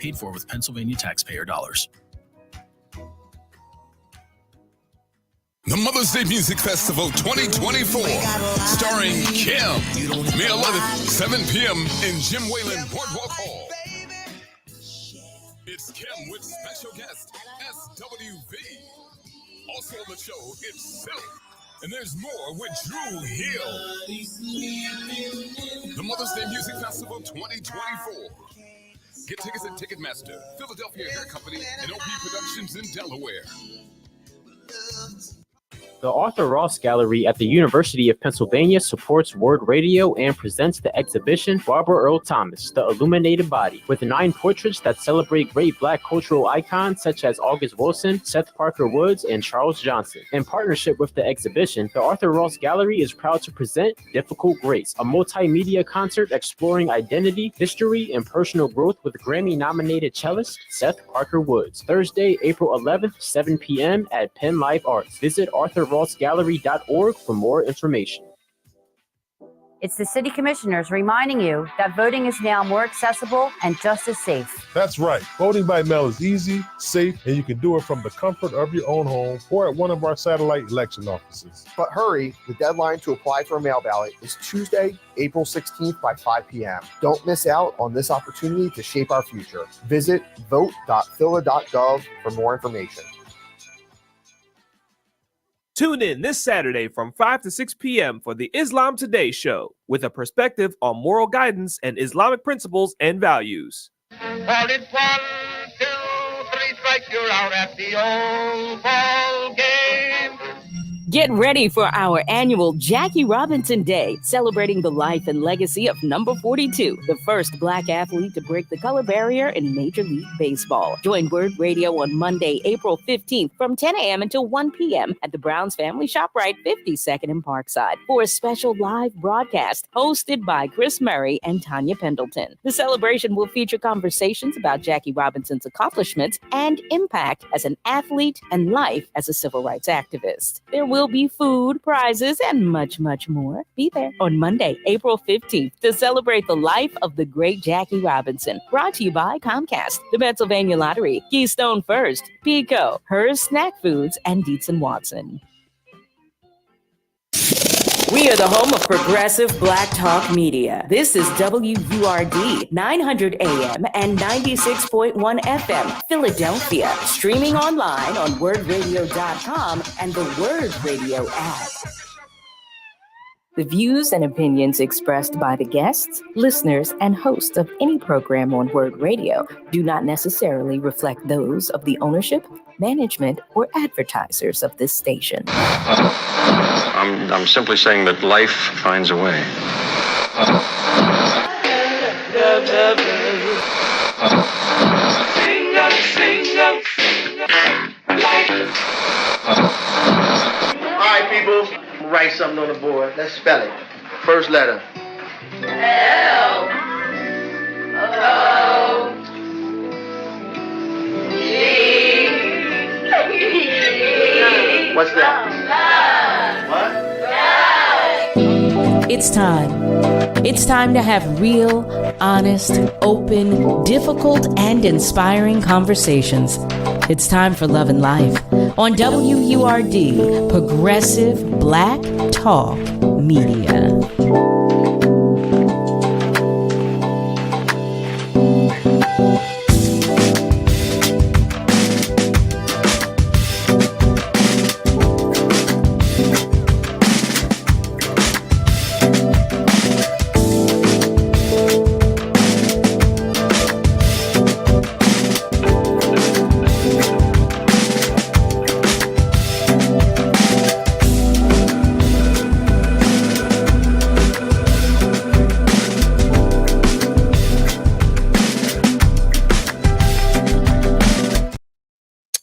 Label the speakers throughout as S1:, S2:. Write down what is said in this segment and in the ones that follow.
S1: paid for with Pennsylvania taxpayer dollars.
S2: The Mother's Day Music Festival 2024, starring Kim, May 11th, 7 p.m. in Jim Whalen Boardwalk Hall. It's Kim with special guest SWV. Also on the show, it's Silk. And there's more with Drew Hill. The Mother's Day Music Festival 2024. Get tickets at Ticketmaster, Philadelphia Hair Company, and OP Productions in Delaware.
S3: The Arthur Ross Gallery at the University of Pennsylvania supports Word Radio and presents the exhibition Barbara Earl Thomas, The Illuminated Body, with 9 portraits that celebrate great Black cultural icons such as August Wilson, Seth Parker Woods, and Charles Johnson. In partnership with the exhibition, the Arthur Ross Gallery is proud to present Difficult Grace, a multimedia concert exploring identity, history, and personal growth with Grammy-nominated cellist Seth Parker Woods. Thursday, April 11th, 7 p.m. at Penn Live Arts. Visit arthurrossgallery.org for more information.
S4: It's the City Commissioners reminding you that voting is now more accessible and just as safe.
S5: That's right. Voting by mail is easy, safe, and you can do it from the comfort of your own home or at one of our satellite election offices.
S6: But hurry, the deadline to apply for a mail ballot is Tuesday, April 16th by 5 p.m. Don't miss out on this opportunity to shape our future. Visit vote.phila.gov for more information.
S7: Tune in this Saturday from 5 to 6 p.m. for the Islam Today show with a perspective on moral guidance and Islamic principles and values.
S8: Well, it's 1, 2, 3 strikes, you're out at the old ball game.
S9: Get ready for our annual Jackie Robinson Day, celebrating the life and legacy of number 42, the first Black athlete to break the color barrier in Major League Baseball. Join Word Radio on Monday, April 15th from 10 a.m. until 1 p.m. at the Browns Family ShopRite, 52nd and Parkside, for a special live broadcast hosted by Chris Murray and Tanya Pendleton. The celebration will feature conversations about Jackie Robinson's accomplishments and impact as an athlete and life as a civil rights activist. There will be food, prizes, and much, much more. Be there on Monday, April 15th to celebrate the life of the great Jackie Robinson. Brought to you by Comcast, the Pennsylvania Lottery, Keystone First, Pico, Hers Snack Foods, and Dietz & Watson. We are the home of progressive Black Talk Media. This is WURD 900 AM and 96.1 FM, Philadelphia. Streaming online on wordradio.com and the Word Radio app. The views and opinions expressed by the guests, listeners, and hosts of any program on Word Radio do not necessarily reflect those of the ownership, management, or advertisers of this station.
S10: I'm simply saying that life finds a way.
S11: All right, people, write something on the board. Let's spell it. First letter.
S8: L O G.
S11: What's that? What?
S9: It's time. It's time to have real, honest, open, difficult, and inspiring conversations. It's time for Love and Life on WURD, Progressive Black Talk Media.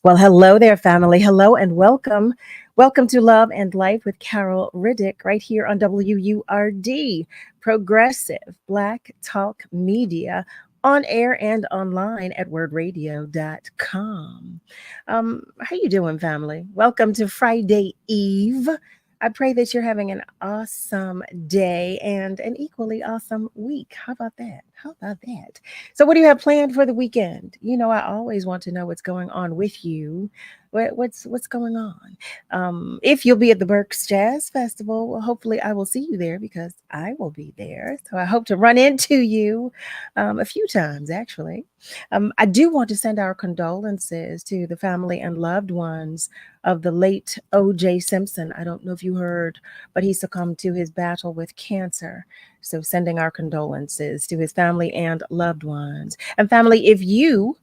S12: Well, hello there, family. Hello and welcome. Welcome to Love and Life with Carol Riddick right here on WURD, Progressive Black Talk Media, on air and online at wordradio.com. How you doing, family? Welcome to Friday Eve. I pray that you're having an awesome day and an equally awesome week. How about that? How about that? So, what do you have planned for the weekend? You know, I always want to know what's going on with you. What's going on? If you'll be at the Berks Jazz Festival, well, hopefully I will see you there because I will be there. So I hope to run into you a few times, actually. I do want to send our condolences to the family and loved ones of the late O.J. Simpson. I don't know if you heard, but he succumbed to his battle with cancer. So sending our condolences to his family and loved ones. And family, if you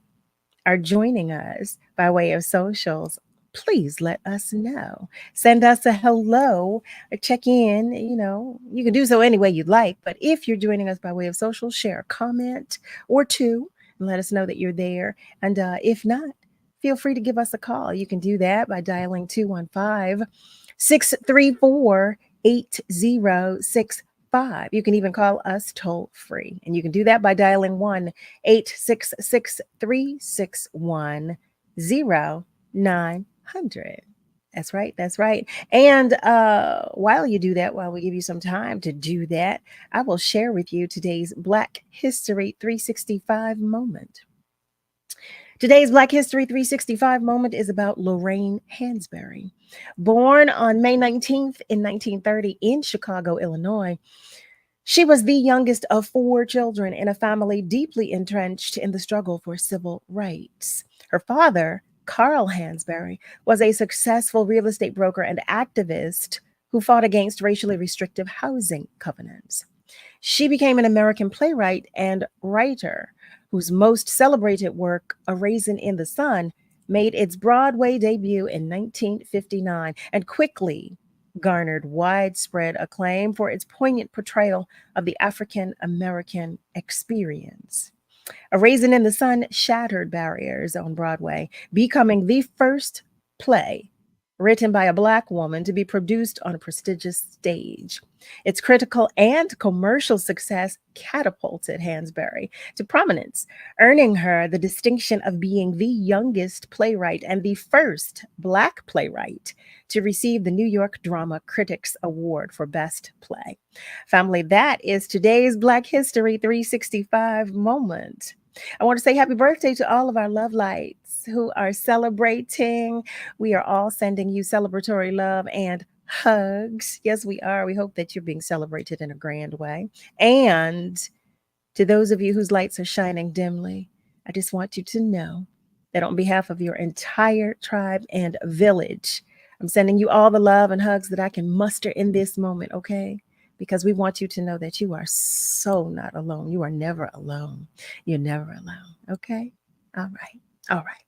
S12: are joining us by way of socials, please let us know. Send us a hello or check in. You know, you can do so any way you'd like. But if you're joining us by way of social, share a comment or two and let us know that you're there. And if not, feel free to give us a call. You can do that by dialing 215-634-8065. You can even call us toll free. And you can do that by dialing 1-866-361-0900. That's right. That's right. And while you do that, while we give you some time to do that, I will share with you today's Black History 365 moment. Today's Black History 365 moment is about Lorraine Hansberry. Born on May 19th in 1930 in Chicago, Illinois, she was the youngest of 4 children in a family deeply entrenched in the struggle for civil rights. Her father, Carl Hansberry, was a successful real estate broker and activist who fought against racially restrictive housing covenants. She became an American playwright and writer whose most celebrated work, A Raisin in the Sun, made its Broadway debut in 1959 and quickly garnered widespread acclaim for its poignant portrayal of the African American experience. A Raisin in the Sun shattered barriers on Broadway, becoming the first play written by a Black woman to be produced on a prestigious stage. Its critical and commercial success catapulted Hansberry to prominence, earning her the distinction of being the youngest playwright and the first Black playwright to receive the New York Drama Critics Award for Best Play. Family, that is today's Black History 365 moment. I want to say happy birthday to all of our love lights who are celebrating. We are all sending you celebratory love and hugs. Yes, we are. We hope that you're being celebrated in a grand way. And to those of you whose lights are shining dimly, I just want you to know that on behalf of your entire tribe and village, I'm sending you all the love and hugs that I can muster in this moment, okay? Because we want you to know that you are so not alone. You are never alone. You're never alone, okay? All right. All right.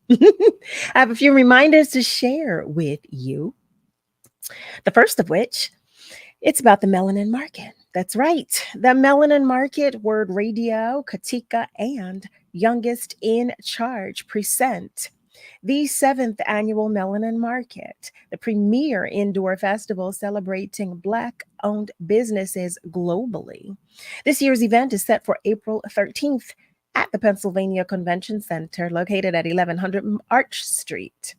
S12: I have a few reminders to share with you. The first of which, it's about the melanin market. That's right. The melanin market, Word Radio, Katika, and Youngest in Charge present the 7th annual Melanin Market, the premier indoor festival celebrating Black-owned businesses globally. This year's event is set for April 13th at the Pennsylvania Convention Center, located at 1100 Arch Street.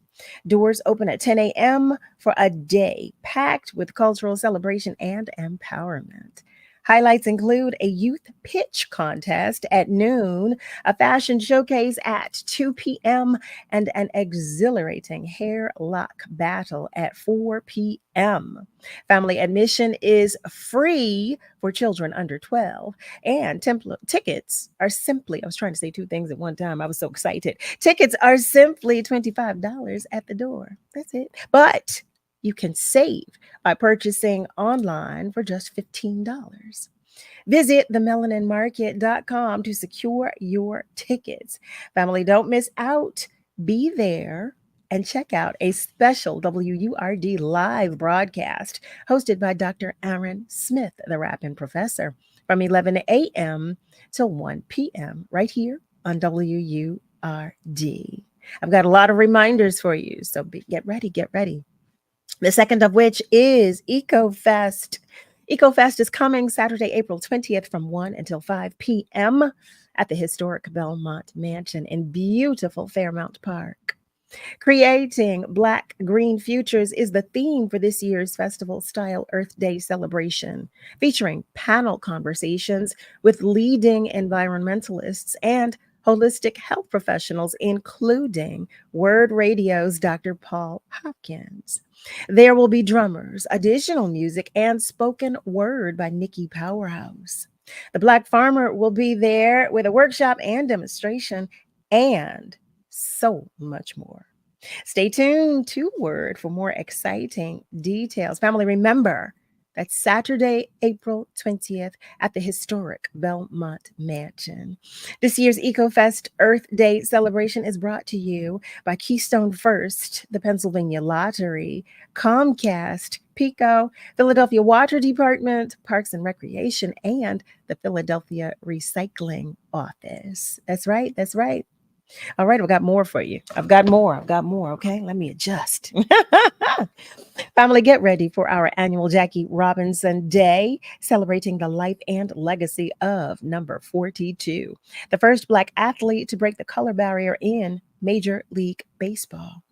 S12: Doors open at 10 a.m. for a day packed with cultural celebration and empowerment. Highlights include a youth pitch contest at noon, a fashion showcase at 2 p.m., and an exhilarating hair lock battle at 4 p.m. Family admission is free for children under 12, and tickets are simply, I was trying to say 2 things at one time. I was so excited. Tickets are simply $25 at the door. That's it. But you can save by purchasing online for just $15. Visit themelaninmarket.com to secure your tickets. Family, don't miss out. Be there and check out a special WURD live broadcast hosted by Dr. Aaron Smith, the Rapping Professor, from 11 a.m. till 1 p.m. right here on WURD. I've got a lot of reminders for you, so get ready, get ready. The second of which is EcoFest. EcoFest is coming Saturday, April 20th from 1 until 5 p.m. at the historic Belmont Mansion in beautiful Fairmount Park. Creating Black Green Futures is the theme for this year's festival style Earth Day celebration, featuring panel conversations with leading environmentalists and holistic health professionals, including Word Radio's Dr. Paul Hopkins. There will be drummers, additional music, and spoken word by Nikki Powerhouse. The Black Farmer will be there with a workshop and demonstration, and so much more. Stay tuned to Word for more exciting details. Family, remember that's Saturday, April 20th at the historic Belmont Mansion. This year's EcoFest Earth Day celebration is brought to you by Keystone First, the Pennsylvania Lottery, Comcast, PICO, Philadelphia Water Department, Parks and Recreation, and the Philadelphia Recycling Office. That's right. That's right. All right, I've got more for you. I've got more. Okay, let me adjust. Family, get ready for our annual Jackie Robinson Day, celebrating the life and legacy of number 42, the first Black athlete to break the color barrier in Major League Baseball.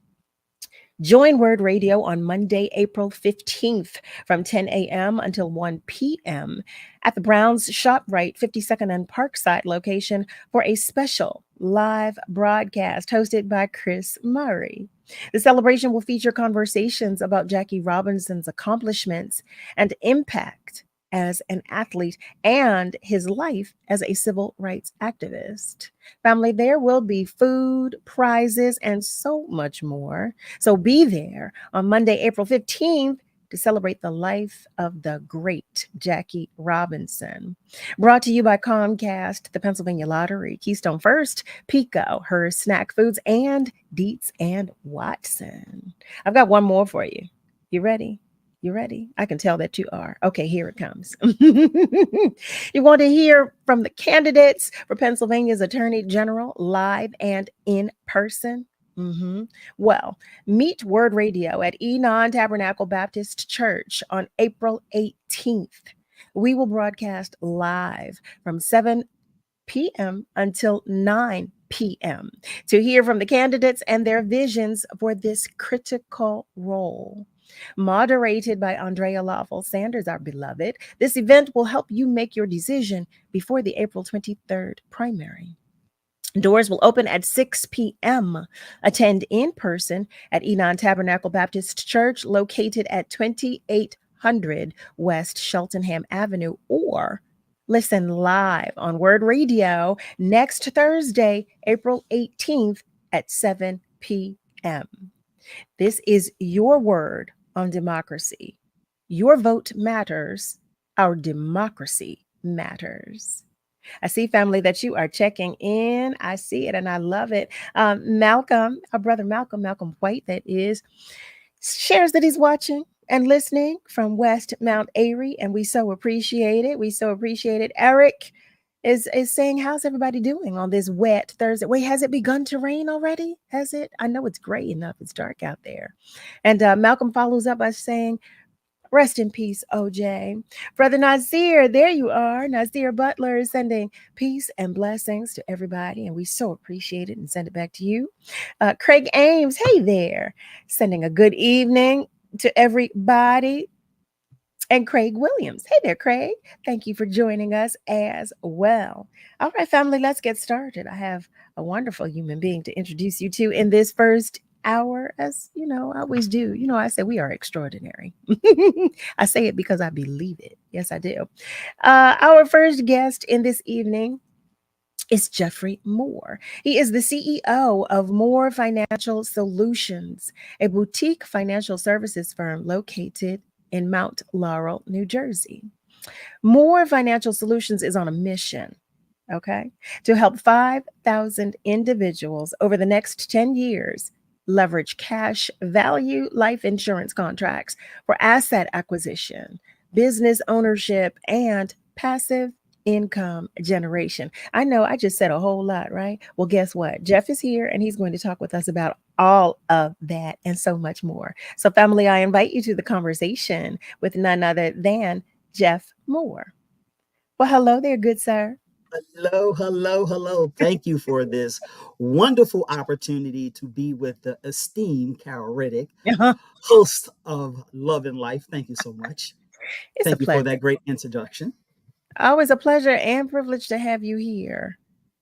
S12: Join Word Radio on Monday, April 15th from 10 a.m. until 1 p.m. at the Browns ShopRite 52nd and Parkside location for a special live broadcast hosted by Chris Murray. The celebration will feature conversations about Jackie Robinson's accomplishments and impact as an athlete and his life as a civil rights activist. Family, there will be food, prizes, and so much more. So be there on Monday, April 15th to celebrate the life of the great Jackie Robinson. Brought to you by Comcast, the Pennsylvania Lottery, Keystone First, PICO, Her Snack Foods, and Dietz and Watson. I've got one more for you. You ready? You ready? I can tell that you are. Okay, here it comes. You want to hear from the candidates for Pennsylvania's Attorney General live and in person? Well, meet Word Radio at Enon Tabernacle Baptist Church on April 18th. We will broadcast live from 7 p.m. until 9 p.m. to hear from the candidates and their visions for this critical role. Moderated by Andrea Lawful Sanders, our beloved, this event will help you make your decision before the April 23rd primary. Doors will open at 6 p.m. Attend in person at Enon Tabernacle Baptist Church, located at 2800 West Cheltenham Avenue, or listen live on Word Radio next Thursday, April 18th at 7 p.m. This is your word on democracy. Your vote matters. Our democracy matters. I see, family, that you are checking in. I see it and I love it. Malcolm, our brother Malcolm White, that is, shares that he's watching and listening from West Mount Airy, and we so appreciate it. We so appreciate it. Eric is saying, how's everybody doing on this wet Thursday? Wait, has it begun to rain already? Has it? I know it's gray enough. It's dark out there. And Malcolm follows up by saying, rest in peace, OJ. Brother Nazir, there you are. Nazir Butler is sending peace and blessings to everybody, and we so appreciate it and send it back to you. Craig Ames, hey there, sending a good evening to everybody. And Craig Williams, hey there, Craig. Thank you for joining us as well. All right, family, let's get started. I have a wonderful human being to introduce you to in this first hour, as you know, I always do. You know, I say we are extraordinary. I say it because I believe it. Yes, I do. Our first guest in this evening is Jeffrey Moore. He is the CEO of Moore Financial Solutions, a boutique financial services firm located in Mount Laurel, New Jersey. Moore Financial Solutions is on a mission, okay, to help 5,000 individuals over the next 10 years leverage cash value life insurance contracts for asset acquisition, business ownership, and passive income generation. I know I just said a whole lot, right? Well, guess what? Jeff is here and he's going to talk with us about all of that and so much more. So, family, I invite you to the conversation with none other than Jeff Moore. Well, hello there, good sir.
S13: Hello, hello, hello. Thank you for this wonderful opportunity to be with the esteemed Carol Riddick,
S12: Uh-huh.
S13: host of Love and Life. Thank you so much.
S12: It's a
S13: Thank you for
S12: pleasure.
S13: that great introduction.
S12: Always a pleasure and privilege to have you here.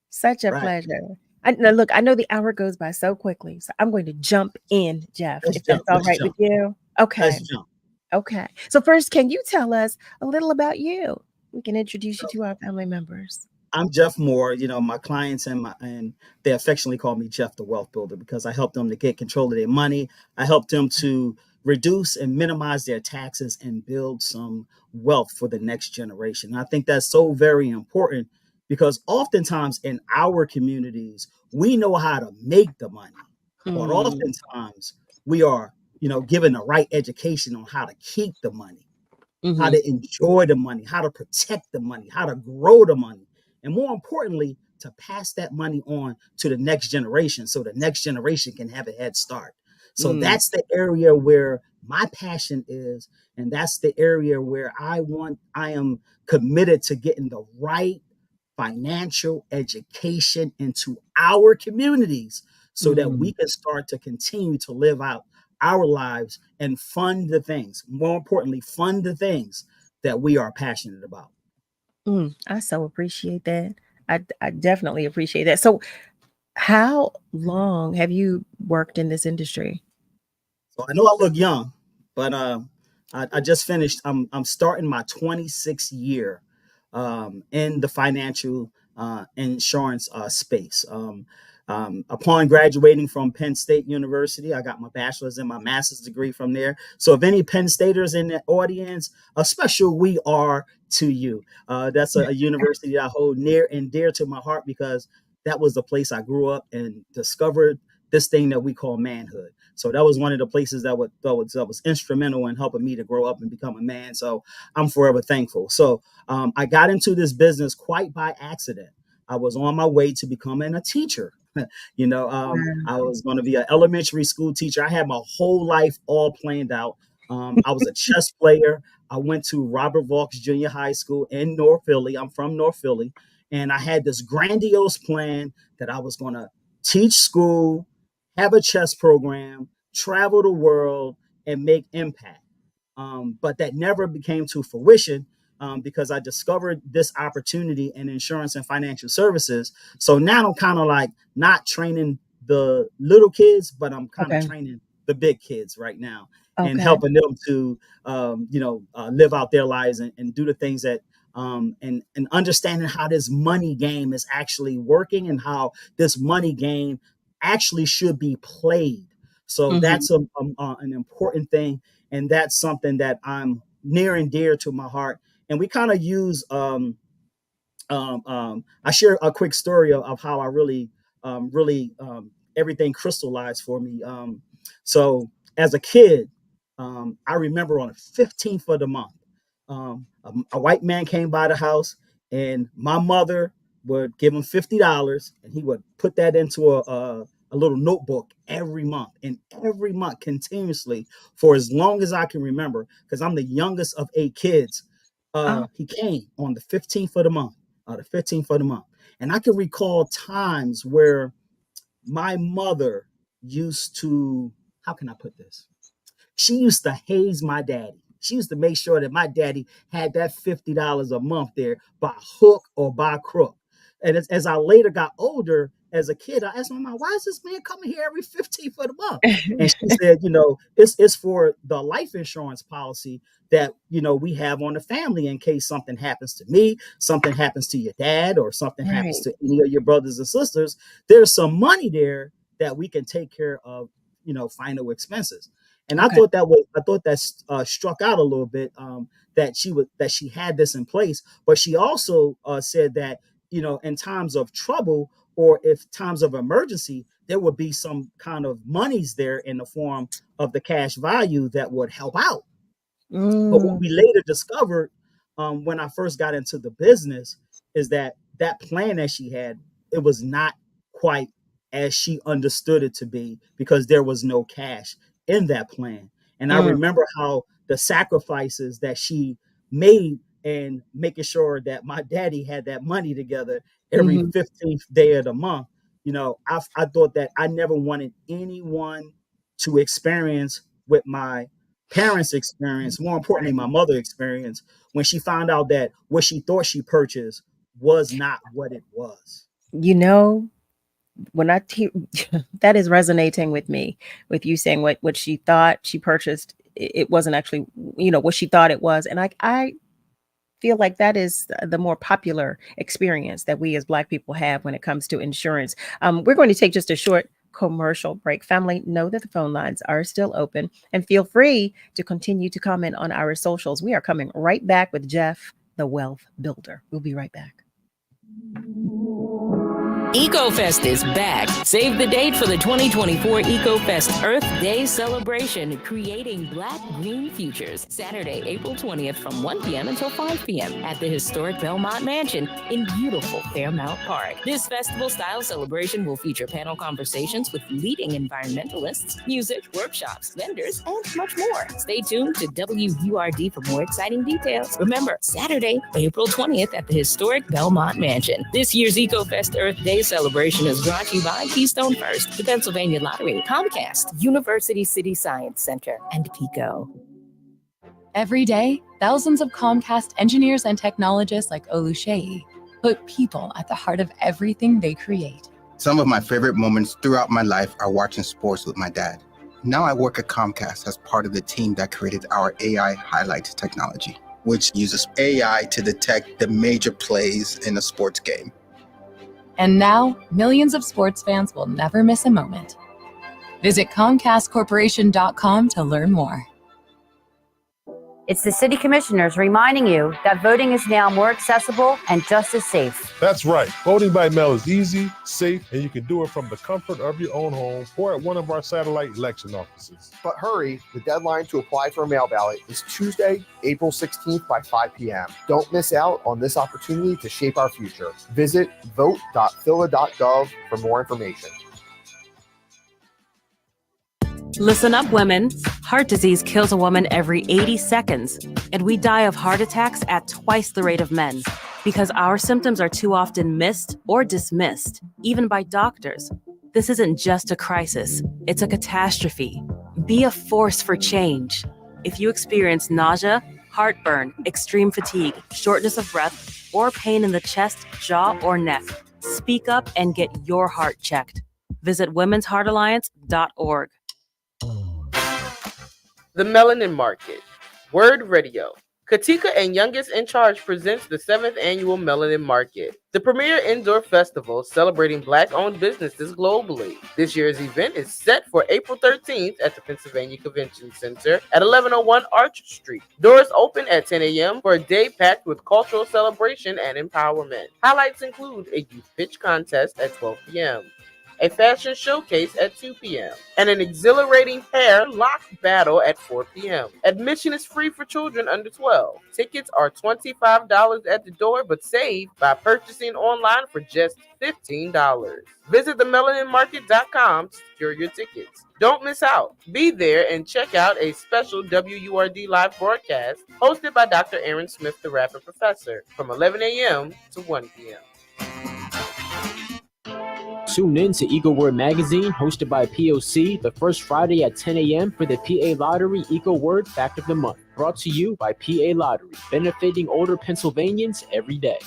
S12: Such a
S13: Right.
S12: pleasure. Now, look, I know the hour goes by so quickly, so I'm going to jump in, Jeff,
S13: Let's
S12: if that's
S13: jump.
S12: all
S13: Let's
S12: right with
S13: jump.
S12: you. Okay.
S13: Let's jump.
S12: Okay. So, first, can you tell us a little about you? We can introduce you to our family members.
S13: I'm Jeff Moore. You know, my clients and they affectionately call me Jeff the Wealth Builder because I help them to get control of their money. I help them to reduce and minimize their taxes and build some wealth for the next generation. And I think that's so very important because oftentimes in our communities, we know how to make the money, but
S12: Mm,
S13: oftentimes we are, given the right education on how to keep the money, how
S12: mhm,
S13: to enjoy the money, how to protect the money, how to grow the money, and more importantly, to pass that money on to the next generation so the next generation can have a head start. So
S12: mm,
S13: that's the area where my passion is, and that's the area where I am committed to getting the right financial education into our communities so that we
S12: mm,
S13: can start to continue to live out our lives and fund the things, more importantly, fund the things that we are passionate about.
S12: I so appreciate that. I definitely appreciate that. So, how long have you worked in this industry?
S13: So I know I look young, but I just finished. I'm starting my 26th year in the financial insurance space. Upon graduating from Penn State University, I got my bachelor's and my master's degree from there. So if any Penn Staters in the audience, a special we are to you. That's a university that I hold near and dear to my heart because that was the place I grew up and discovered this thing that we call manhood. So that was one of the places that was instrumental in helping me to grow up and become a man. So I'm forever thankful. So I got into this business quite by accident. I was on my way to becoming a teacher. I was going to be an elementary school teacher. I had my whole life all planned out. I was a chess player. I went to Robert Vaux Junior High School in North Philly. I'm from North Philly. And I had this grandiose plan that I was going to teach school, have a chess program, travel the world, and make impact. But that never became to fruition because I discovered this opportunity in insurance and financial services. So now I'm kind of like not training the little kids, but I'm kind of
S12: Okay.
S13: training the big kids right now and
S12: Okay.
S13: helping them to, live out their lives and do the things that and understanding how this money game is actually working and how this money game actually should be played. So
S12: Mhm.
S13: that's an important thing, and that's something that I'm near and dear to my heart. And we kind of use I share a quick story of how I really everything crystallized for me. So as a kid, I remember on the 15th of the month, a white man came by the house, and my mother would give him $50, and he would put that into a little notebook every month, and every month continuously for as long as I can remember, because I'm the youngest of 8 kids.
S12: Oh,
S13: He came on the 15th of the month, the 15th of the month. And I can recall times where my mother used to, how can I put this? She used to haze my daddy. She used to make sure that my daddy had that $50 a month there by hook or by crook. And as I later got older, as a kid, I asked my mom, why is this man coming here every 15th of the month? And she said, it's for the life insurance policy that, we have on the family in case something happens to me, something happens to your dad, or something happens
S12: right.
S13: to any of your brothers and sisters. There's some money there that we can take care of, final expenses. And
S12: Okay.
S13: I thought that struck out a little bit, that she had this in place, but she also said that, in times of trouble or if times of emergency, there would be some kind of monies there in the form of the cash value that would help out. But what
S12: Mm,
S13: we later discovered, when I first got into the business, is that that plan that she had, it was not quite as she understood it to be because there was no cash in that plan. And I
S12: mm,
S13: remember how the sacrifices that she made and making sure that my daddy had that money together every 15th day of the month. I thought that I never wanted anyone to experience what my parents experienced, more importantly, my mother experienced when she found out that what she thought she purchased was not what it was.
S12: When that is resonating with me, with you saying what she thought she purchased, it wasn't actually, what she thought it was. And I feel like that is the more popular experience that we as Black people have when it comes to insurance. We're going to take just a short commercial break. Family, know that the phone lines are still open and feel free to continue to comment on our socials. We are coming right back with Jeff, the Wealth Builder. We'll be right back.
S9: EcoFest is back. Save the date for the 2024 EcoFest Earth Day celebration, creating Black green futures. Saturday, April 20th from 1 p.m. until 5 p.m. at the historic Belmont Mansion in beautiful Fairmount Park. This festival-style celebration will feature panel conversations with leading environmentalists, music, workshops, vendors, and much more. Stay tuned to WURD for more exciting details. Remember, Saturday, April 20th at the historic Belmont Mansion. This year's EcoFest Earth Day celebration is brought to you by Keystone First, the Pennsylvania Lottery, Comcast, University City Science Center, and PICO.
S14: Every day, thousands of Comcast engineers and technologists like Oluseyi put people at the heart of everything they create.
S15: Some of my favorite moments throughout my life are watching sports with my dad. Now I work at Comcast as part of the team that created our AI highlights technology, which uses AI to detect the major plays in a sports game.
S14: And now, millions of sports fans will never miss a moment. Visit ComcastCorporation.com to learn more.
S4: It's the City Commissioners reminding you that voting is now more accessible and just as safe.
S5: That's right. Voting by mail is easy, safe, and you can do it from the comfort of your own home or at one of our satellite election offices.
S6: But hurry, the deadline to apply for a mail ballot is Tuesday, April 16th by 5 p.m. Don't miss out on this opportunity to shape our future. Visit vote.phila.gov for more information.
S16: Listen up, women. Heart disease kills a woman every 80 seconds, and we die of heart attacks at twice the rate of men because our symptoms are too often missed or dismissed, even by doctors. This isn't just a crisis, it's a catastrophe. Be a force for change. If you experience nausea, heartburn, extreme fatigue, shortness of breath, or pain in the chest, jaw, or neck, speak up and get your heart checked. Visit womensheartalliance.org.
S17: The Melanin Market, Word Radio. Katika and Youngest in Charge presents the 7th Annual Melanin Market, the premier indoor festival celebrating Black-owned businesses globally. This year's event is set for April 13th at the Pennsylvania Convention Center at 1101 Arch Street. Doors open at 10 a.m. for a day packed with cultural celebration and empowerment. Highlights include a youth pitch contest at 12 p.m., a fashion showcase at 2 p.m., and an exhilarating hair lock battle at 4 p.m. Admission is free for children under 12. Tickets are $25 at the door, but save by purchasing online for just $15. Visit themelaninmarket.com to secure your tickets. Don't miss out. Be there and check out a special WURD live broadcast hosted by Dr. Aaron Smith, the Rapper Professor, from 11 a.m. to 1 p.m.
S3: Tune in to Eco Word Magazine, hosted by POC, the first Friday at 10 a.m. for the PA Lottery Eco Word Fact of the Month. Brought to you by PA Lottery, benefiting older Pennsylvanians every day.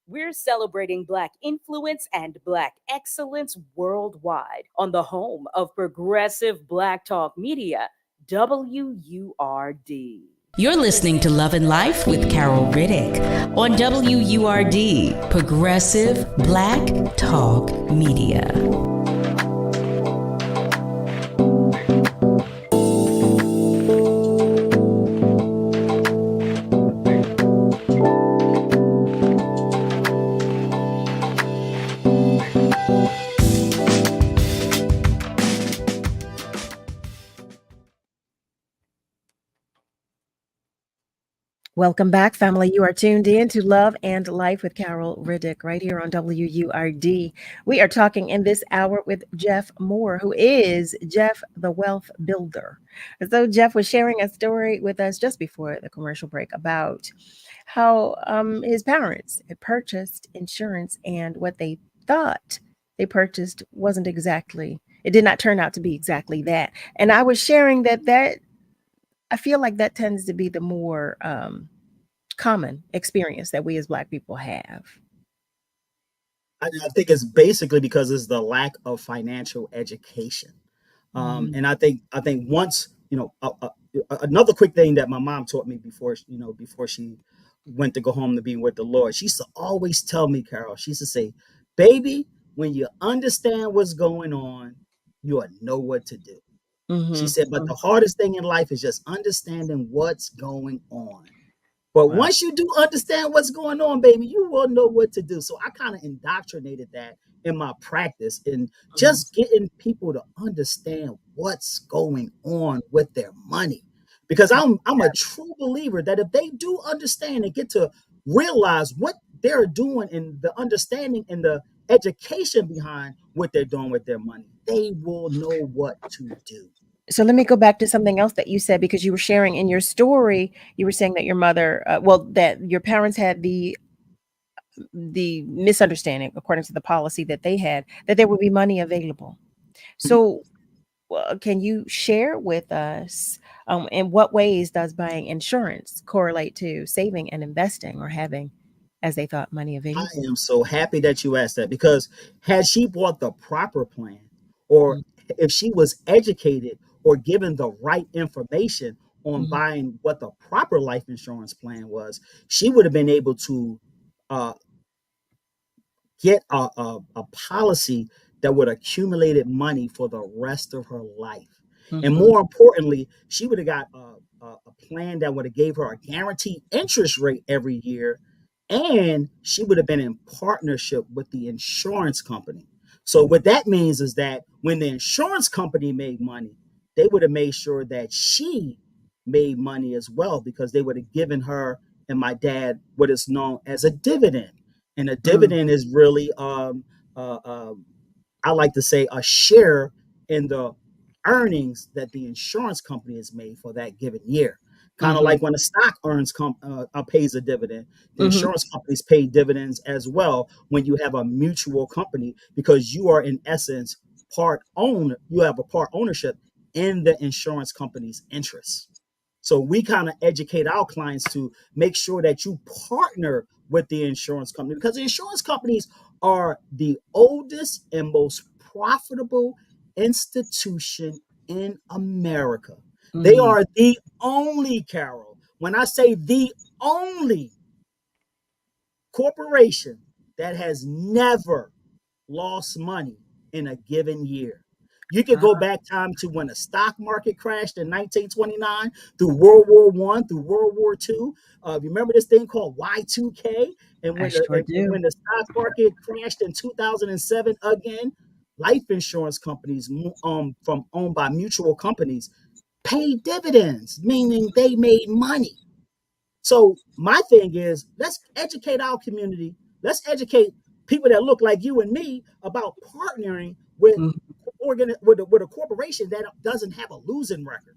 S9: We're celebrating Black influence and Black excellence worldwide on the home of progressive Black talk media, WURD.
S18: You're listening to Love and Life with Carol Riddick on WURD, Progressive Black Talk Media.
S12: Welcome back, family. You are tuned in to Love and Life with Carol Riddick right here on WURD. We are talking in this hour with Jeff Moore, who is Jeff, the Wealth Builder. So Jeff was sharing a story with us just before the commercial break about how his parents had purchased insurance, and what they thought they purchased wasn't exactly, it did not turn out to be exactly that. And I was sharing that I feel like that tends to be the more common experience that we as Black people have.
S13: I think it's basically because it's the lack of financial education. And I think once another quick thing that my mom taught me before she went to go home to be with the Lord. She used to always tell me, Carol. She used to say, "Baby, when you understand what's going on, you'll know what to do." She
S12: Mm-hmm.
S13: said, "But the hardest thing in life is just understanding what's going on." But
S3: Wow.
S13: once you do understand what's going on, baby, you will know what to do. So I kind of indoctrinated that in my practice and just getting people to understand what's going on with their money. Because I'm a true believer that if they do understand and get to realize what they're doing and the understanding and the education behind what they're doing with their money, they will know what to do.
S12: So let me go back to something else that you said, because you were sharing in your story, you were saying that your mother, that your parents had the misunderstanding, according to the policy that they had, that there would be money available. So can you share with us in what ways does buying insurance correlate to saving and investing, or having, as they thought, money
S13: I
S12: available?
S13: am so happy that you asked that because had she bought the proper plan, or if she was educated or given the right information on
S12: Mhm.
S13: buying what the proper life insurance plan was, she would have been able to uh, get a policy that would accumulated money for the rest of her life. And
S12: Mhm.
S13: more importantly, she would have got a plan that would have gave her a guaranteed interest rate every year, and she would have been in partnership with the insurance company. So what that means is that when the insurance company made money, they would have made sure that she made money as well, because they would have given her and my dad what is known as a dividend. And a
S12: Mm.
S13: dividend is really, uh, um, I like to say, a share in the earnings that the insurance company has made for that given year. Kind of
S12: Mhm.
S13: like when a stock pays a dividend, the
S12: Mhm.
S13: insurance companies pay dividends as well when you have a mutual company, because you are in essence part owner. You have a part ownership in the insurance company's interests. So we kind of educate our clients to make sure that you partner with the insurance company, because the insurance companies are the oldest and most profitable institution in America. They
S12: Mm.
S13: are the only, Carol, when I say the only corporation that has never lost money in a given year. You could go back time to when the stock market crashed in 1929, through World War One, through World War Two. Remember this thing called Y2K, and
S12: I
S13: when the
S12: sure
S13: and
S12: do.
S13: when the stock market crashed in 2007 again, life insurance companies, from owned by mutual companies, paid dividends, meaning they made money. So my thing is, let's educate our community. Let's educate people that look like you and me about partnering with
S12: Mhm.
S13: with a corporation that doesn't have a losing record.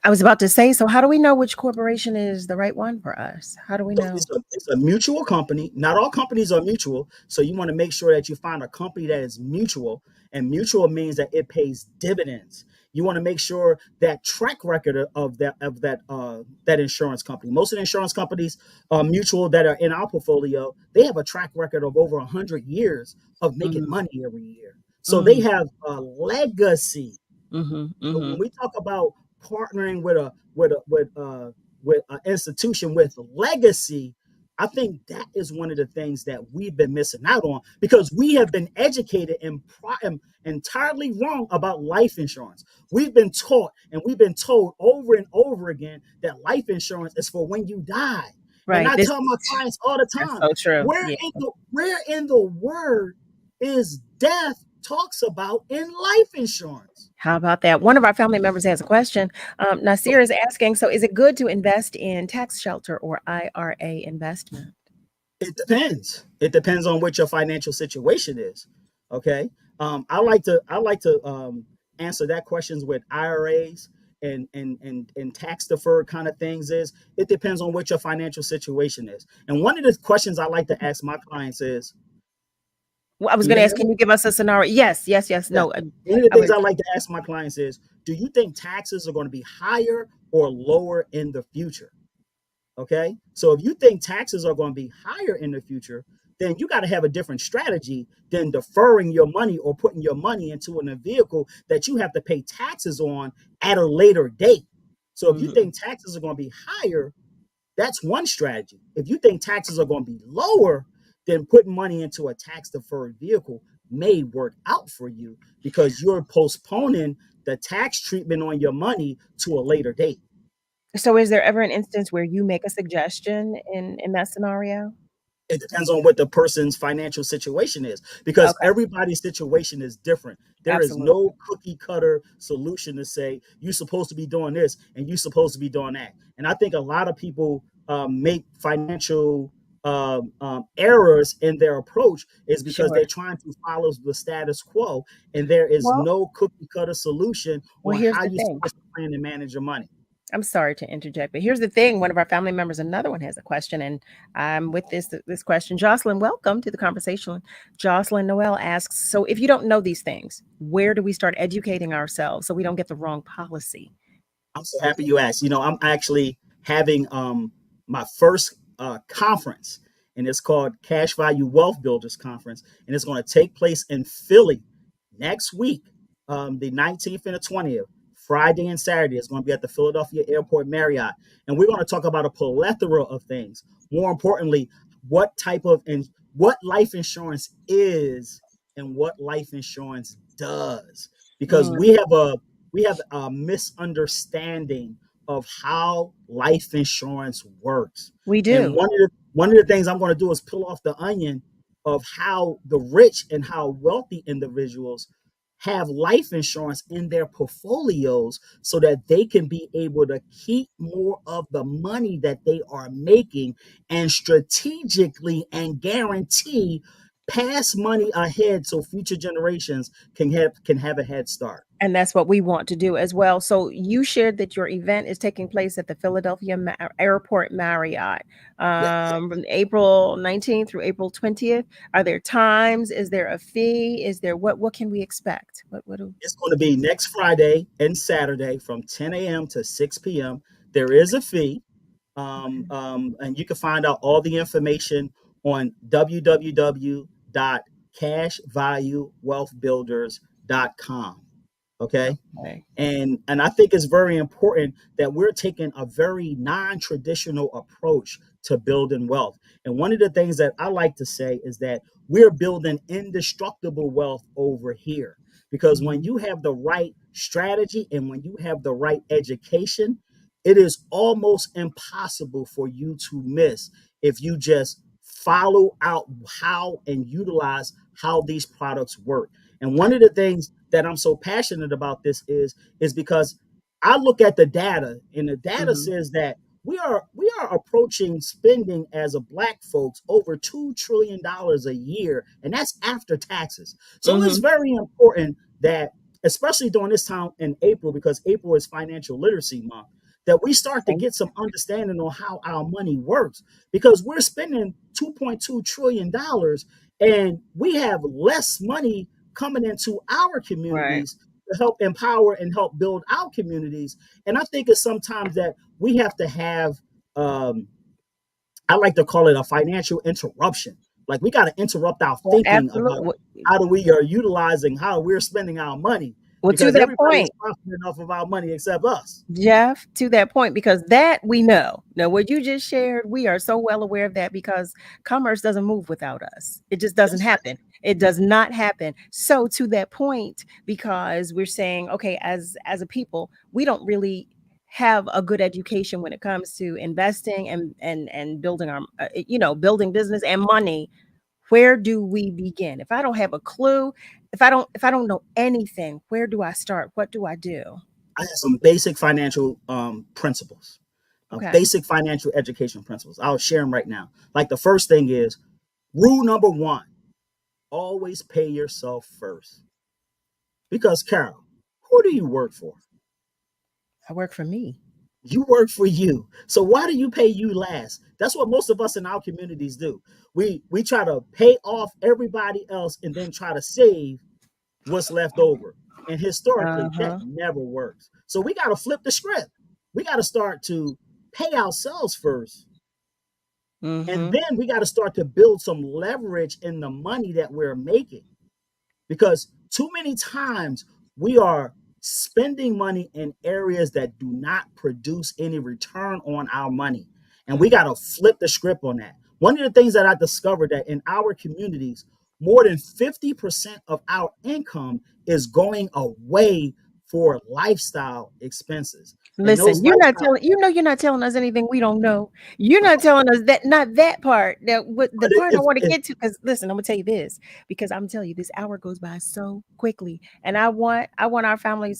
S12: I was about to say, so how do we know which corporation is the right one for us? How do we
S13: So
S12: know?
S13: it's a mutual company. Not all companies are mutual. So you want to make sure that you find a company that is mutual. And mutual means that it pays dividends. You want to make sure that track record of that insurance company. Most of the insurance companies, mutual, that are in our portfolio, they have a track record of over 100 years of making
S12: Mhm.
S13: money every year. So they
S12: Mm.
S13: have a legacy.
S12: Mhm.
S13: So when
S12: Mhm.
S13: we talk about partnering with an institution with legacy, I think that is one of the things that we've been missing out on, because we have been educated and entirely wrong about life insurance. We've been taught and we've been told over and over again that life insurance is for when you die. And
S12: Right.
S13: I
S12: This
S13: tell my clients all the
S12: That's
S13: time,
S12: so true.
S13: where
S12: Yeah.
S13: in the word is death talks about in life insurance?
S12: How about that? One of our family members has a question. Nasir is asking, so is it good to invest in tax shelter or IRA investment?
S13: It depends. It depends on what your financial situation is. Okay. I like to answer that questions with IRAs and tax deferred kind of things is, it depends on what your financial situation is. And one of the questions I like to ask my clients is,
S12: Well, I was
S13: can
S12: going
S13: you
S12: to
S13: hear
S12: ask,
S13: me?
S12: can you give us a scenario? Yes, yes, yes.
S13: Yeah.
S12: No,
S13: One of the
S12: I
S13: things
S12: was.
S13: I like to ask my clients is, do you think taxes are going to be higher or lower in the future? Okay. So if you think taxes are going to be higher in the future, then you got to have a different strategy than deferring your money or putting your money into a vehicle that you have to pay taxes on at a later date. So if you think taxes are going to be higher, that's one strategy. If you think taxes are going to be lower, then putting money into a tax deferred vehicle may work out for you because you're postponing the tax treatment on your money to a later date.
S12: So is there ever an instance where you make a suggestion in that scenario?
S13: It depends on what the person's financial situation is, because
S12: Okay,
S13: everybody's situation is different. There is
S12: absolutely.
S13: no cookie cutter solution to say you're supposed to be doing this and you're supposed to be doing that. And I think a lot of people make financial errors in their approach is because
S12: Sure.
S13: they're trying to follow the status quo, and there is
S12: Well,
S13: no cookie cutter solution
S12: well,
S13: on
S12: here's
S13: how
S12: the
S13: you're
S12: thing.
S13: supposed to plan and manage your money.
S12: I'm sorry to interject, but here's the thing. One of our family members, another one, has a question, and I'm with this question. Jocelyn, welcome to the conversation. Jocelyn Noel asks, so if you don't know these things, where do we start educating ourselves so we don't get the wrong policy?
S13: I'm so happy you asked. I'm actually having my first conference, and it's called Cash Value Wealth Builders Conference, and it's going to take place in Philly next week, the 19th and the 20th, Friday and Saturday. It's going to be at the Philadelphia Airport Marriott, and we're going to talk about a plethora of things. More importantly, what life insurance is and what life insurance does, because
S12: Mm,
S13: we have a misunderstanding of how life insurance works.
S12: we
S13: And
S12: do.
S13: one of the things I'm going to do is peel off the onion of how the rich and how wealthy individuals have life insurance in their portfolios so that they can be able to keep more of the money that they are making and strategically and guarantee pass money ahead so future generations can have a head start.
S12: And that's what we want to do as well. So you shared that your event is taking place at the Philadelphia Airport Marriott
S13: Yeah,
S12: from April 19th through April 20th. Are there times? Is there a fee? Is there what can we expect? What do
S13: it's going to be next Friday and Saturday from 10 a.m. to 6 p.m. There is a fee, and you can find out all the information on www.cashvaluewealthbuilders.com. Okay.
S12: Okay.
S13: And I think it's very important that we're taking a very non-traditional approach to building wealth. And one of the things that I like to say is that we're building indestructible wealth over here. Because when you have the right strategy and when you have the right education, it is almost impossible for you to miss if you just follow out how and utilize how these products work. And one of the things that I'm so passionate about this is because I look at the data, and the data
S12: Mhm.
S13: says that we are approaching spending as a black folks over $2 trillion a year, and that's after taxes. So it's
S12: Mhm.
S13: very important that, especially during this time in April, because April is Financial Literacy Month, that we start to
S12: Thank
S13: get some understanding on how our money works, because we're spending $2.2 trillion and we have less money coming into our
S12: Right.
S13: communities to help empower and help build our communities. And I think it's sometimes that we have to have, um, I like to call it a financial interruption. Like we got to interrupt our
S12: Well,
S13: thinking about
S12: absolutely.
S13: how do we are utilizing how we're spending our money,
S12: Well, to
S13: because
S12: that
S13: everybody is
S12: point,
S13: profiting enough of our money except us.
S12: Jeff, to that point, because that we know. Now, what you just shared, we are so well aware of that because commerce doesn't move without us. It just doesn't
S13: That's
S12: happen. It does not happen. So, to that point, because we're saying, okay, as a people, we don't really have a good education when it comes to investing and building our, building business and money. Where do we begin? If I don't have a clue, if I don't know anything, where do I start? What do I do?
S13: I have some basic financial principles,
S12: Okay.
S13: basic financial education principles. I'll share them right now. Like the first thing is rule number one: always pay yourself first. Because Carol, who do you work for?
S12: I work for me.
S13: You work for you. So why do you pay you last? That's what most of us in our communities do. We try to pay off everybody else and then try to save what's left over. And historically, that never works. So we got to flip the script. We got to start to pay ourselves first. And then we got to start to build some leverage in the money that we're making. Because too many times we are spending money in areas that do not produce any return on our money. And we got to flip the script on that. One of the things that I discovered that in our communities, more than 50% of our income is going away for lifestyle expenses.
S12: Listen, you're not telling us anything we don't know. You're not telling us not that part. The part I want to get to, because listen, I'm gonna tell you this, because I'm telling you, this hour goes by so quickly, and I want our family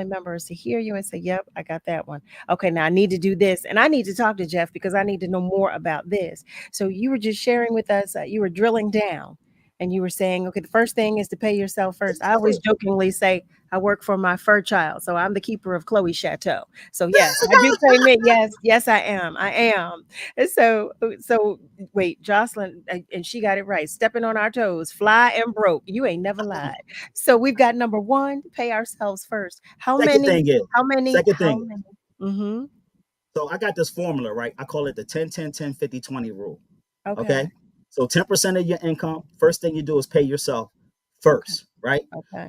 S12: members to hear you and say, "Yep, I got that one." Okay, now I need to do this, and I need to talk to Jeff because I need to know more about this. So you were just sharing with us, you were drilling down. And you were saying, okay, the first thing is to pay yourself first. I always jokingly say, I work for my fur child. So I'm the keeper of Chloe's chateau. So yes, I do pay me. Yes, I am. And so wait, Jocelyn, and she got it right. Stepping on our toes, fly and broke. You ain't never lied. So we've got number one, pay ourselves first.
S13: Second thing.
S12: Mm-hmm.
S13: So I got this formula, right? I call it the 10-10-10-50-20 rule. Okay. So 10% of your income, first thing you do is pay yourself first, right?
S12: Okay.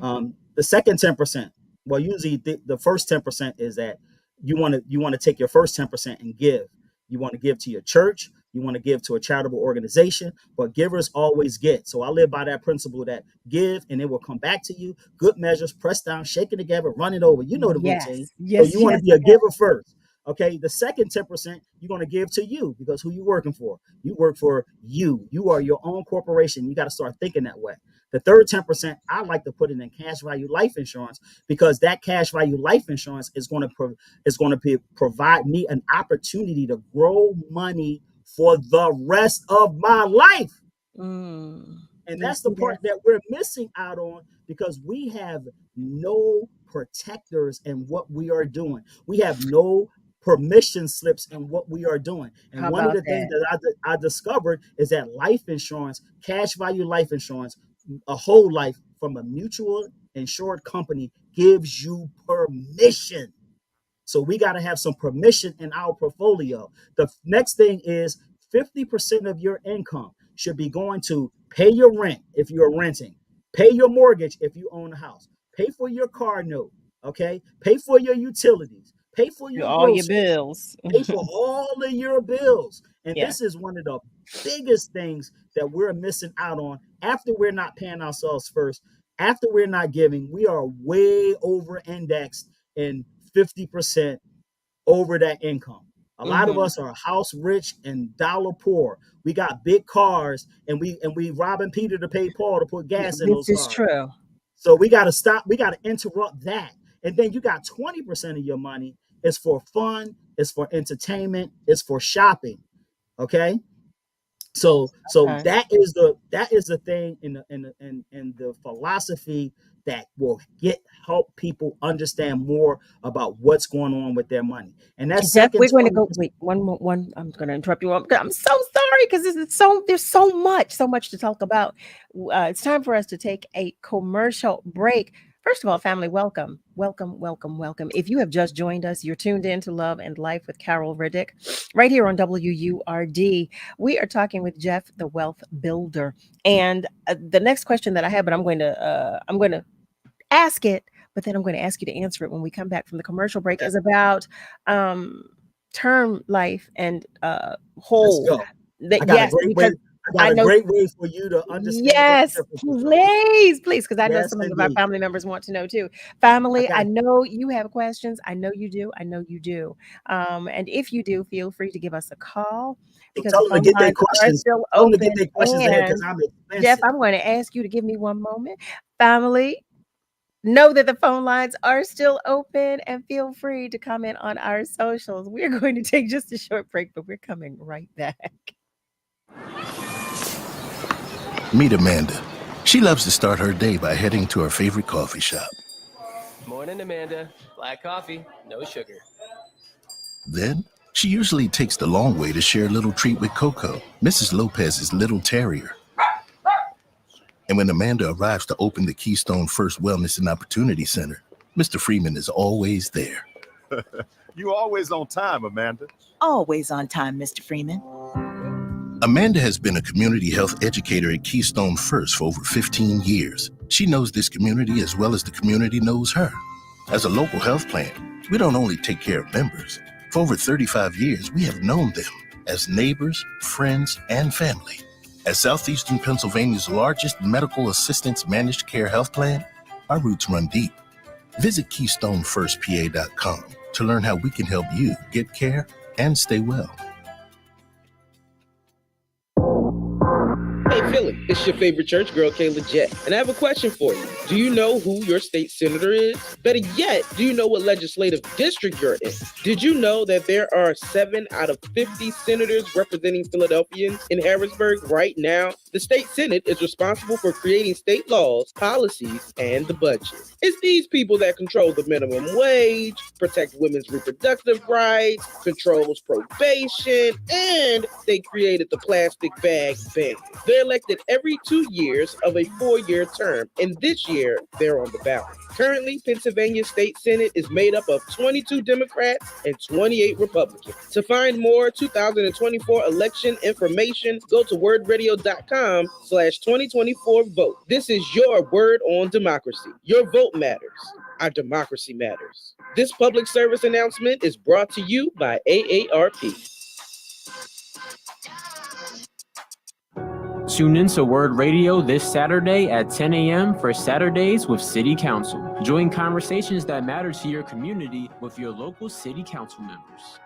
S13: The second 10%, well, usually the first 10% is that you want to take your first 10% and give. You want to give to your church, you want to give to a charitable organization, but givers always get. So I live by that principle that give and it will come back to you. Good measures, pressed down, shaken together, run it over. You know the routine. So you want to be a giver first. Okay, the second 10% you're going to give to you, because who you working for? You work for you. You are your own corporation. You got to start thinking that way. The third 10%, I like to put it in cash value life insurance, because that cash value life insurance is going to provide me an opportunity to grow money for the rest of my life. And that's the part that we're missing out on, because we have no protectors in what we are doing. We have no permission slips in what we are doing. And one of the things that I discovered is that life insurance, cash value life insurance, a whole life from a mutual insured company gives you permission. So we got to have some permission in our portfolio. The next thing is 50% of your income should be going to pay your rent if you're renting, pay your mortgage if you own a house, pay for your car note, okay? Pay for your utilities, pay for
S12: all your bills,
S13: pay for all of your bills. And this is one of the biggest things that we're missing out on after we're not paying ourselves first. After we're not giving, we are way over indexed in 50% over that income. A lot of us are house rich and dollar poor. We got big cars and we robbing Peter to pay Paul to put gas in those cars.
S12: This is true.
S13: So we got to stop. We got to interrupt that. And then you got 20% of your money is for fun, it's for entertainment, it's for shopping. Okay. So that is the thing in the philosophy that will help people understand more about what's going on with their money. And that's
S12: we're going to go. Wait, one. I'm going to interrupt you. I'm so sorry, because there's so much to talk about. It's time for us to take a commercial break. First of all, family, welcome. If you have just joined us, you're tuned in to Love and Life with Carol Riddick, right here on WURD. We are talking with Jeff, the Wealth Builder. And the next question that I have, but I'm going to ask it, but then I'm going to ask you to answer it when we come back from the commercial break, is about term life and whole.
S13: I got a great way for you to understand.
S12: Yes, please, because I know some of our family members want to know too. Family, I know you have questions. I know you do. And if you do, feel free to give us a call, because
S13: tell them to get their questions.
S12: Still open. Jeff, I'm going to ask you to give me one moment. Family, know that the phone lines are still open, and feel free to comment on our socials. We're going to take just a short break, but we're coming right back.
S19: Meet Amanda. She loves to start her day by heading to her favorite coffee shop. Morning, Amanda. Black coffee, no sugar.
S20: Then, she usually takes the long way to share a little treat with Coco, Mrs. Lopez's little terrier. And when Amanda arrives to open the Keystone First Wellness and Opportunity Center, Mr. Freeman is always there.
S21: You always on time, Amanda.
S22: Always on time, Mr. Freeman.
S20: Amanda has been a community health educator at Keystone First for over 15 years. She knows this community as well as the community knows her. As a local health plan, we don't only take care of members. For over 35 years, we have known them as neighbors, friends, and family. As Southeastern Pennsylvania's largest medical assistance managed care health plan, our roots run deep. Visit KeystoneFirstPA.com to learn how we can help you get care and stay well.
S17: Hey Philly, it's your favorite church girl, Kayla Jett, and I have a question for you. Do you know who your state senator is? Better yet, do you know what legislative district you're in? Did you know that there are 7 out of 50 senators representing Philadelphians in Harrisburg right now? The state senate is responsible for creating state laws, policies, and the budget. It's these people that control the minimum wage, protect women's reproductive rights, controls probation, and they created the plastic bag ban. They're elected every 2 years of a 4-year term, and this year they're on the ballot. Currently, Pennsylvania State Senate is made up of 22 Democrats and 28 Republicans. To find more 2024 election information, go to wordradio.com/2024vote. This is your word on democracy. Your vote matters. Our democracy matters. This public service announcement is brought to you by AARP.
S3: Tune in to Word Radio this Saturday at 10 a.m. for Saturdays with City Council. Join conversations that matter to your community with your local City Council members.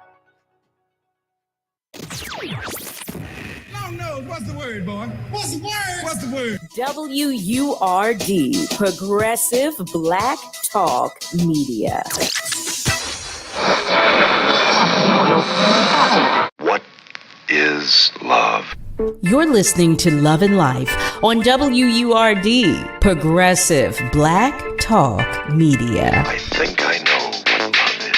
S23: Long nose, what's the word, boy? What's the word? What's the word?
S9: WURD, Progressive Black Talk Media.
S10: What is love?
S18: You're listening to Love and Life on WURD, Progressive Black Talk Media.
S10: I think I know what love is.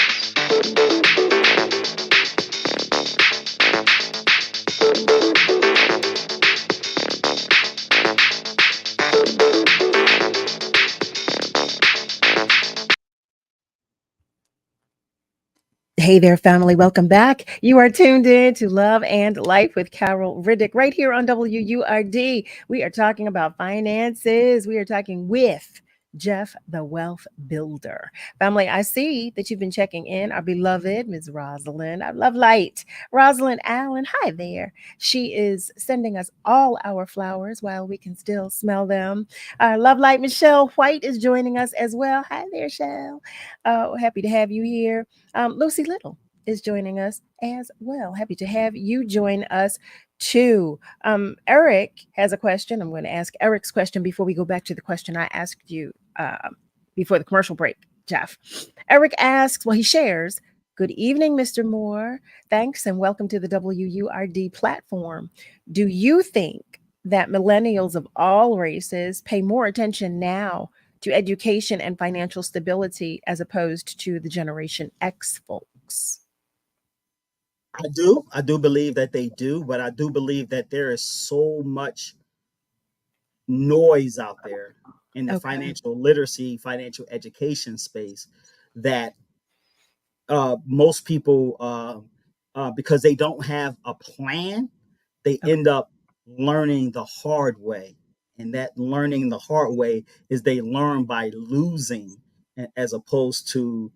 S12: Hey there, family. Welcome back. You are tuned in to Love and Life with Carol Riddick right here on WURD. We are talking about finances. We are talking with Jeff, the Wealth Builder. Family, I see that you've been checking in. Our beloved Ms. Rosalind, our love light, Rosalind Allen. Hi there. She is sending us all our flowers while we can still smell them. Our love light, Michelle White, is joining us as well. Hi there, Shell. Happy to have you here. Lucy Little is joining us as well. Happy to have you join us too. Eric has a question. I'm going to ask Eric's question before we go back to the question I asked you before the commercial break, Jeff. Eric asks, he shares, good evening, Mr. Moore. Thanks and welcome to the WURD platform. Do you think that millennials of all races pay more attention now to education and financial stability as opposed to the Generation X folks?
S13: I do believe that they do, but I do believe that there is so much noise out there in the financial literacy, financial education space that most people, because they don't have a plan, they end up learning the hard way. And that learning the hard way is they learn by losing as opposed to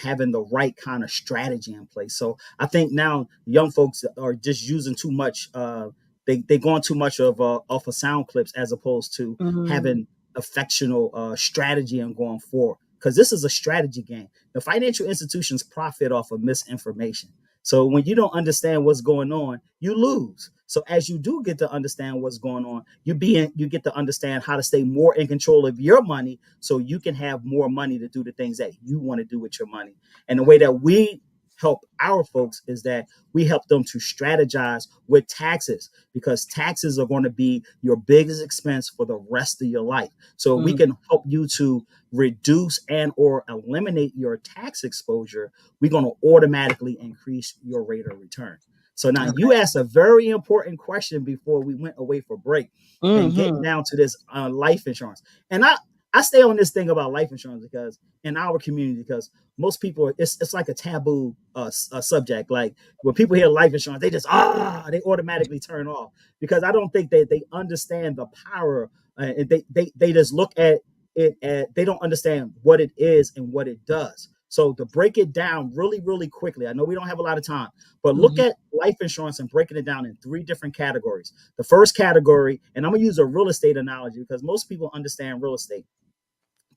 S13: having the right kind of strategy in place. So I think now young folks are just using too much. They're going too much off of sound clips as opposed to having affectional strategy and going forward. Because this is a strategy game. The financial institutions profit off of misinformation. So when you don't understand what's going on, you lose. So as you do get to understand what's going on, you get to understand how to stay more in control of your money so you can have more money to do the things that you want to do with your money. And the way that we help our folks is that we help them to strategize with taxes, because taxes are going to be your biggest expense for the rest of your life. So we can help you to reduce and or eliminate your tax exposure. We're going to automatically increase your rate of return. So now you asked a very important question before we went away for break, and getting down to this life insurance. And I stay on this thing about life insurance because in our community, because most people, it's like a taboo subject. Like when people hear life insurance, they just they automatically turn off, because I don't think that they understand the power, and they just look at it at, they don't understand what it is and what it does. So to break it down really, really quickly, I know we don't have a lot of time, but look at life insurance and breaking it down in 3 different categories. The first category, and I'm gonna use a real estate analogy because most people understand real estate.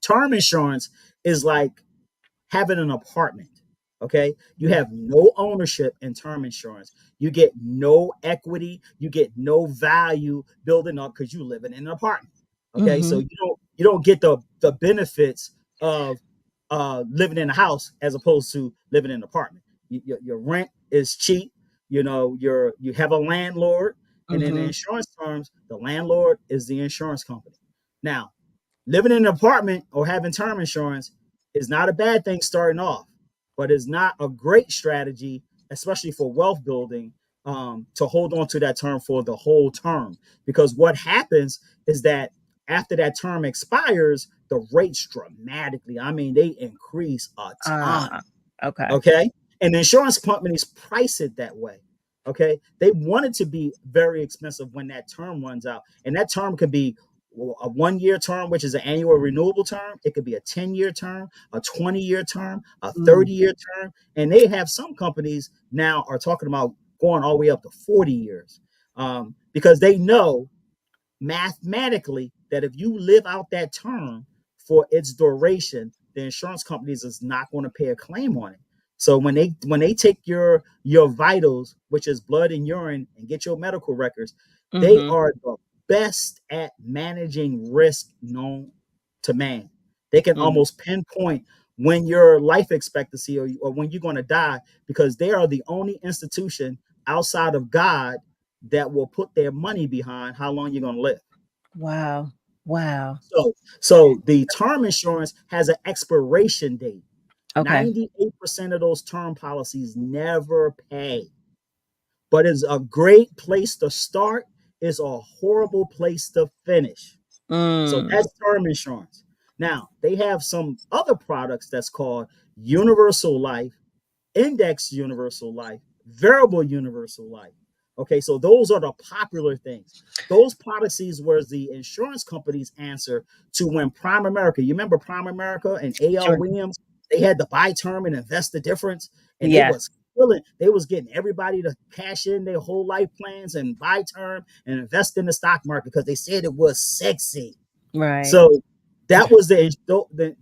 S13: Term insurance is like having an apartment. Okay. You have no ownership in term insurance. You get no equity. You get no value building up because you live in an apartment. Okay. So you don't get the benefits of living in a house as opposed to living in an apartment. Your rent is cheap. You have a landlord, and in insurance terms, the landlord is the insurance company. Now, living in an apartment or having term insurance is not a bad thing starting off, but it's not a great strategy, especially for wealth building, to hold on to that term for the whole term. Because what happens is that after that term expires, the rates dramatically, I mean, they increase a ton. Okay. And the insurance companies price it that way. Okay. They want it to be very expensive when that term runs out. And that term can be a 1-year term, which is an annual renewable term. It could be a 10-year term, a 20-year term, a 30-year term. And they have some companies now are talking about going all the way up to 40 years, because they know mathematically that if you live out that term for its duration, the insurance companies is not going to pay a claim on it. So when they take your vitals, which is blood and urine, and get your medical records, they are the best at managing risk known to man. They can almost pinpoint when your life expectancy or when you're going to die, because they are the only institution outside of God that will put their money behind how long you're going to live.
S12: Wow. Wow.
S13: So the term insurance has an expiration date.
S12: Okay.
S13: 98% of those term policies never pay. But it's a great place to start. It's a horrible place to finish. So that's term insurance. Now, they have some other products that's called universal life, index universal life, variable universal life. Okay, so those are the popular things. Those policies were the insurance company's answer to when Prime America, you remember Prime America and A.L. Williams, they had to buy term and invest the difference. And they was getting everybody to cash in their whole life plans and buy term and invest in the stock market because they said it was sexy.
S12: Right.
S13: So that was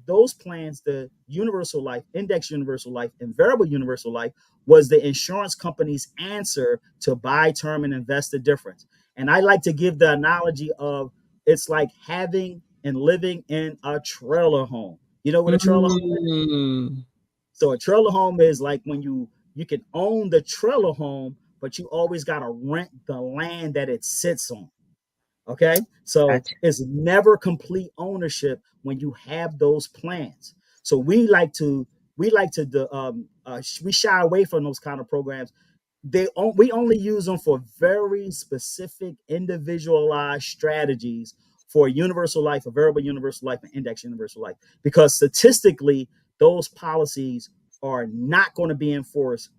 S13: those plans, the universal life, index universal life, and variable universal life was the insurance company's answer to buy term and invest the difference. And I like to give the analogy of it's like having and living in a trailer home. You know what a trailer home is? So a trailer home is like when you can own the trailer home, but you always got to rent the land that it sits on. Okay, so it's never complete ownership when you have those plans. So we shy away from those kind of programs. We only use them for very specific individualized strategies for universal life, a variable universal life, and index universal life, because statistically those policies are not going to be enforced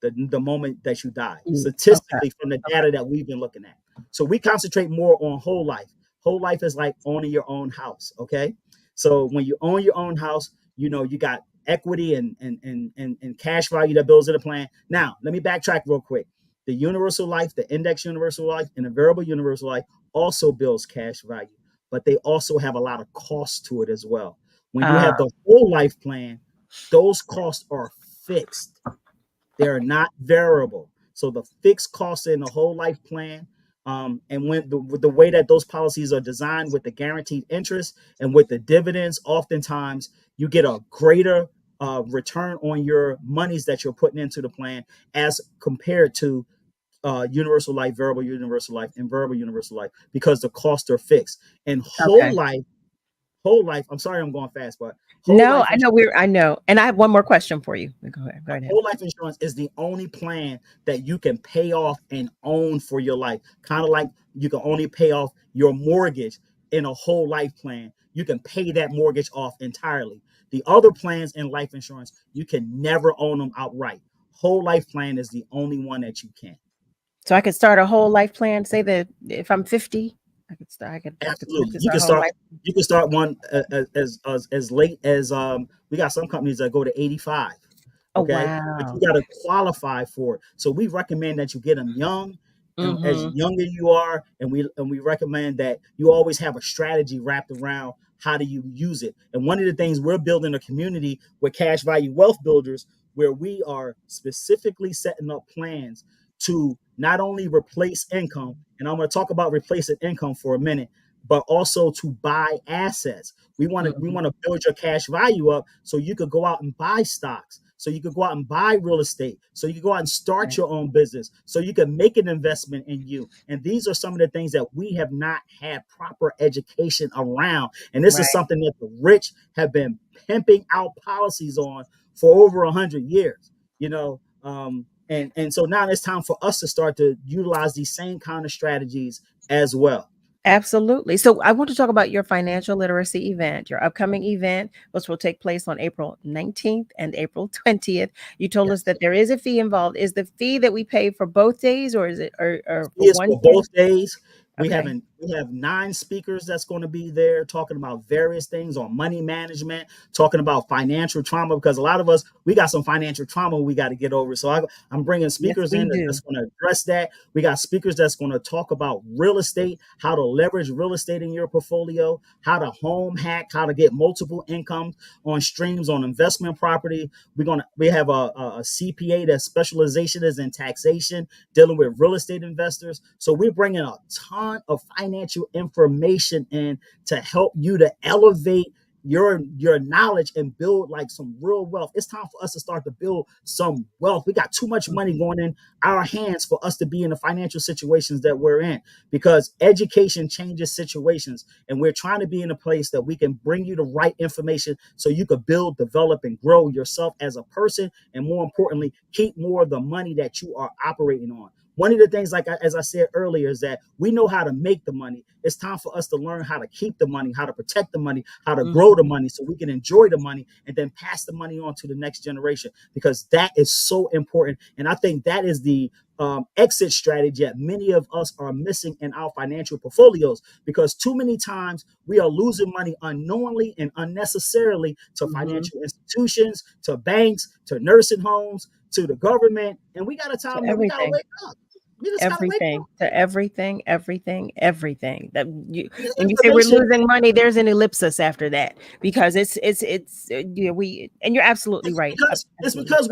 S13: the moment that you die, statistically, from the data that we've been looking at. So we concentrate more on whole life. Whole life is like owning your own house. Okay. So when you own your own house, you got equity and cash value that builds in the plan. Now, let me backtrack real quick. The universal life, the index universal life, and the variable universal life also builds cash value, but they also have a lot of costs to it as well. When you have the whole life plan, those costs are fixed. They're not variable. So the fixed costs in the whole life plan, and when with the way that those policies are designed with the guaranteed interest and with the dividends, oftentimes you get a greater return on your monies that you're putting into the plan as compared to universal life, variable universal life, and variable universal life, because the costs are fixed. And
S12: Okay.
S13: whole life. I'm sorry, I'm going fast, but whole
S12: No,
S13: life
S12: I know I know. And I have one more question for you. Go ahead. Go ahead.
S13: whole life insurance is the only plan that you can pay off and own for your life. Kind of like you can only pay off your mortgage in a whole life plan. You can pay that mortgage off entirely. The other plans in life insurance, you can never own them outright. Whole life plan is the only one that you can.
S12: So I could start a whole life plan. Say that if I'm 50, I could start. I could
S13: Absolutely,
S12: start
S13: you
S12: a
S13: can
S12: whole
S13: start.
S12: life.
S13: You can start one as late as we got some companies that go to 85.
S12: Oh
S13: Okay, but you
S12: wow.
S13: got to qualify for it. So we recommend that you get them young, and as
S12: Mm-hmm.
S13: younger you are, and we recommend that you always have a strategy wrapped around how do you use it. And one of the things, we're building a community with Cash Value Wealth Builders, where we are specifically setting up plans to not only replace income, and I'm going to talk about replacing income for a minute, but also to buy assets. We want to build your cash value up so you could go out and buy stocks, so you could go out and buy real estate, so you could go out and start your own business, so you can make an investment in you. And these are some of the things that we have not had proper education around. And this is
S12: Right.
S13: something that the rich have been pimping out policies on for over 100 years. And so now it's time for us to start to utilize these same kind of strategies as well.
S12: Absolutely. So I want to talk about your financial literacy event, your upcoming event, which will take place on April 19th and April 20th. You told us
S13: Yes.
S12: that there is a fee involved. Is the fee that we pay for both days, or is it or for
S13: Is
S12: one
S13: for
S12: day?
S13: both days.
S12: Okay.
S13: We have 9 speakers that's going to be there talking about various things on money management, talking about financial trauma, because a lot of us, we got some financial trauma we got to get over. So I'm bringing
S12: Yes,
S13: speakers
S12: we
S13: in
S12: do.
S13: that's going to address that. We got speakers that's going to talk about real estate, how to leverage real estate in your portfolio, how to home hack, how to get multiple income on streams on investment property. We have a CPA that specialization is in taxation, dealing with real estate investors. So we're bringing a ton of financial information in to help you to elevate your knowledge and build like some real wealth. It's time for us to start to build some wealth. We got too much money going in our hands for us to be in the financial situations that we're in, because education changes situations, and we're trying to be in a place that we can bring you the right information so you could build, develop, and grow yourself as a person, and more importantly, keep more of the money that you are operating on. One of the things, as I said earlier, is that we know how to make the money. It's time for us to learn how to keep the money, how to protect the money, how to grow the money, so we can enjoy the money and then pass the money on to the next generation, because that is so important. And I think that is the exit strategy that many of us are missing in our financial portfolios, because too many times we are losing money unknowingly and unnecessarily to financial institutions, to banks, to nursing homes, to the government. And we got a
S12: To
S13: time that we got to
S12: everything.
S13: wake up. We just got to wake
S12: Everything,
S13: up.
S12: to everything. That you,
S13: And the
S12: when you say we're
S13: information,
S12: losing money, there's an ellipsis after that, because we, and you're absolutely
S13: it's
S12: right.
S13: because it's
S12: Absolutely.
S13: because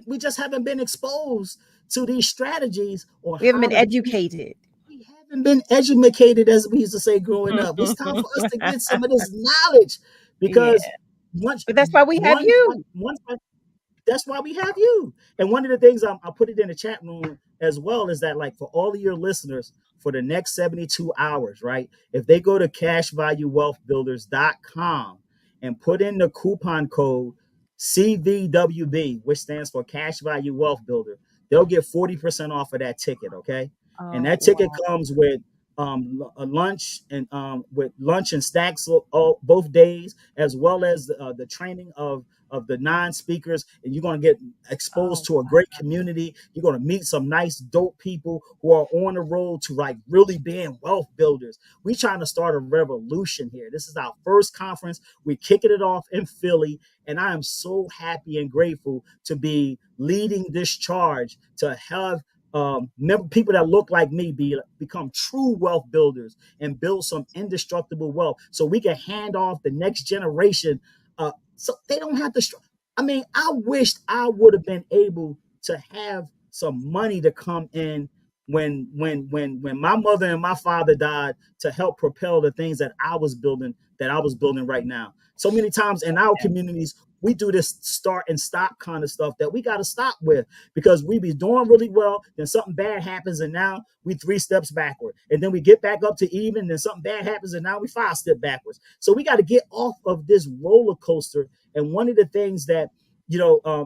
S13: we just haven't been exposed to these strategies, or
S12: We haven't
S13: how
S12: been
S13: to do.
S12: educated.
S13: We haven't been educated, as we used to say growing up. It's time for us to get some of this knowledge,
S12: Yeah,
S13: because once
S12: but that's why we have
S13: one
S12: you.
S13: one that's why we have you. And one of the things I'll put it in the chat room as well is that, like, for all of your listeners, for the next 72 hours, right? If they go to cashvaluewealthbuilders.com and put in the coupon code CVWB, which stands for Cash Value Wealth Builder, they'll get 40% off of that ticket, okay? And
S12: Oh
S13: that ticket
S12: wow.
S13: comes with a lunch, and with lunch and snacks both days, as well as the training of the 9 speakers, and you're going to get exposed
S12: Oh
S13: to a great community. You're going to meet some nice dope people who are on the road to, like, really being wealth builders. We're trying to start a revolution here. This is our first conference. We're kicking it off in Philly, and I am so happy and grateful to be leading this charge to have people that look like me become true wealth builders and build some indestructible wealth, so we can hand off the next generation, so they don't have to. I mean, I wished I would have been able to have some money to come in when my mother and my father died, to help propel the things that I was building right now. So many times in our communities, we do this start and stop kind of stuff that we got to stop with, because we be doing really well, then something bad happens, and now we 3 steps backward, and then we get back up to even, then something bad happens, and now we 5 steps backwards. So we got to get off of this roller coaster. And one of the things that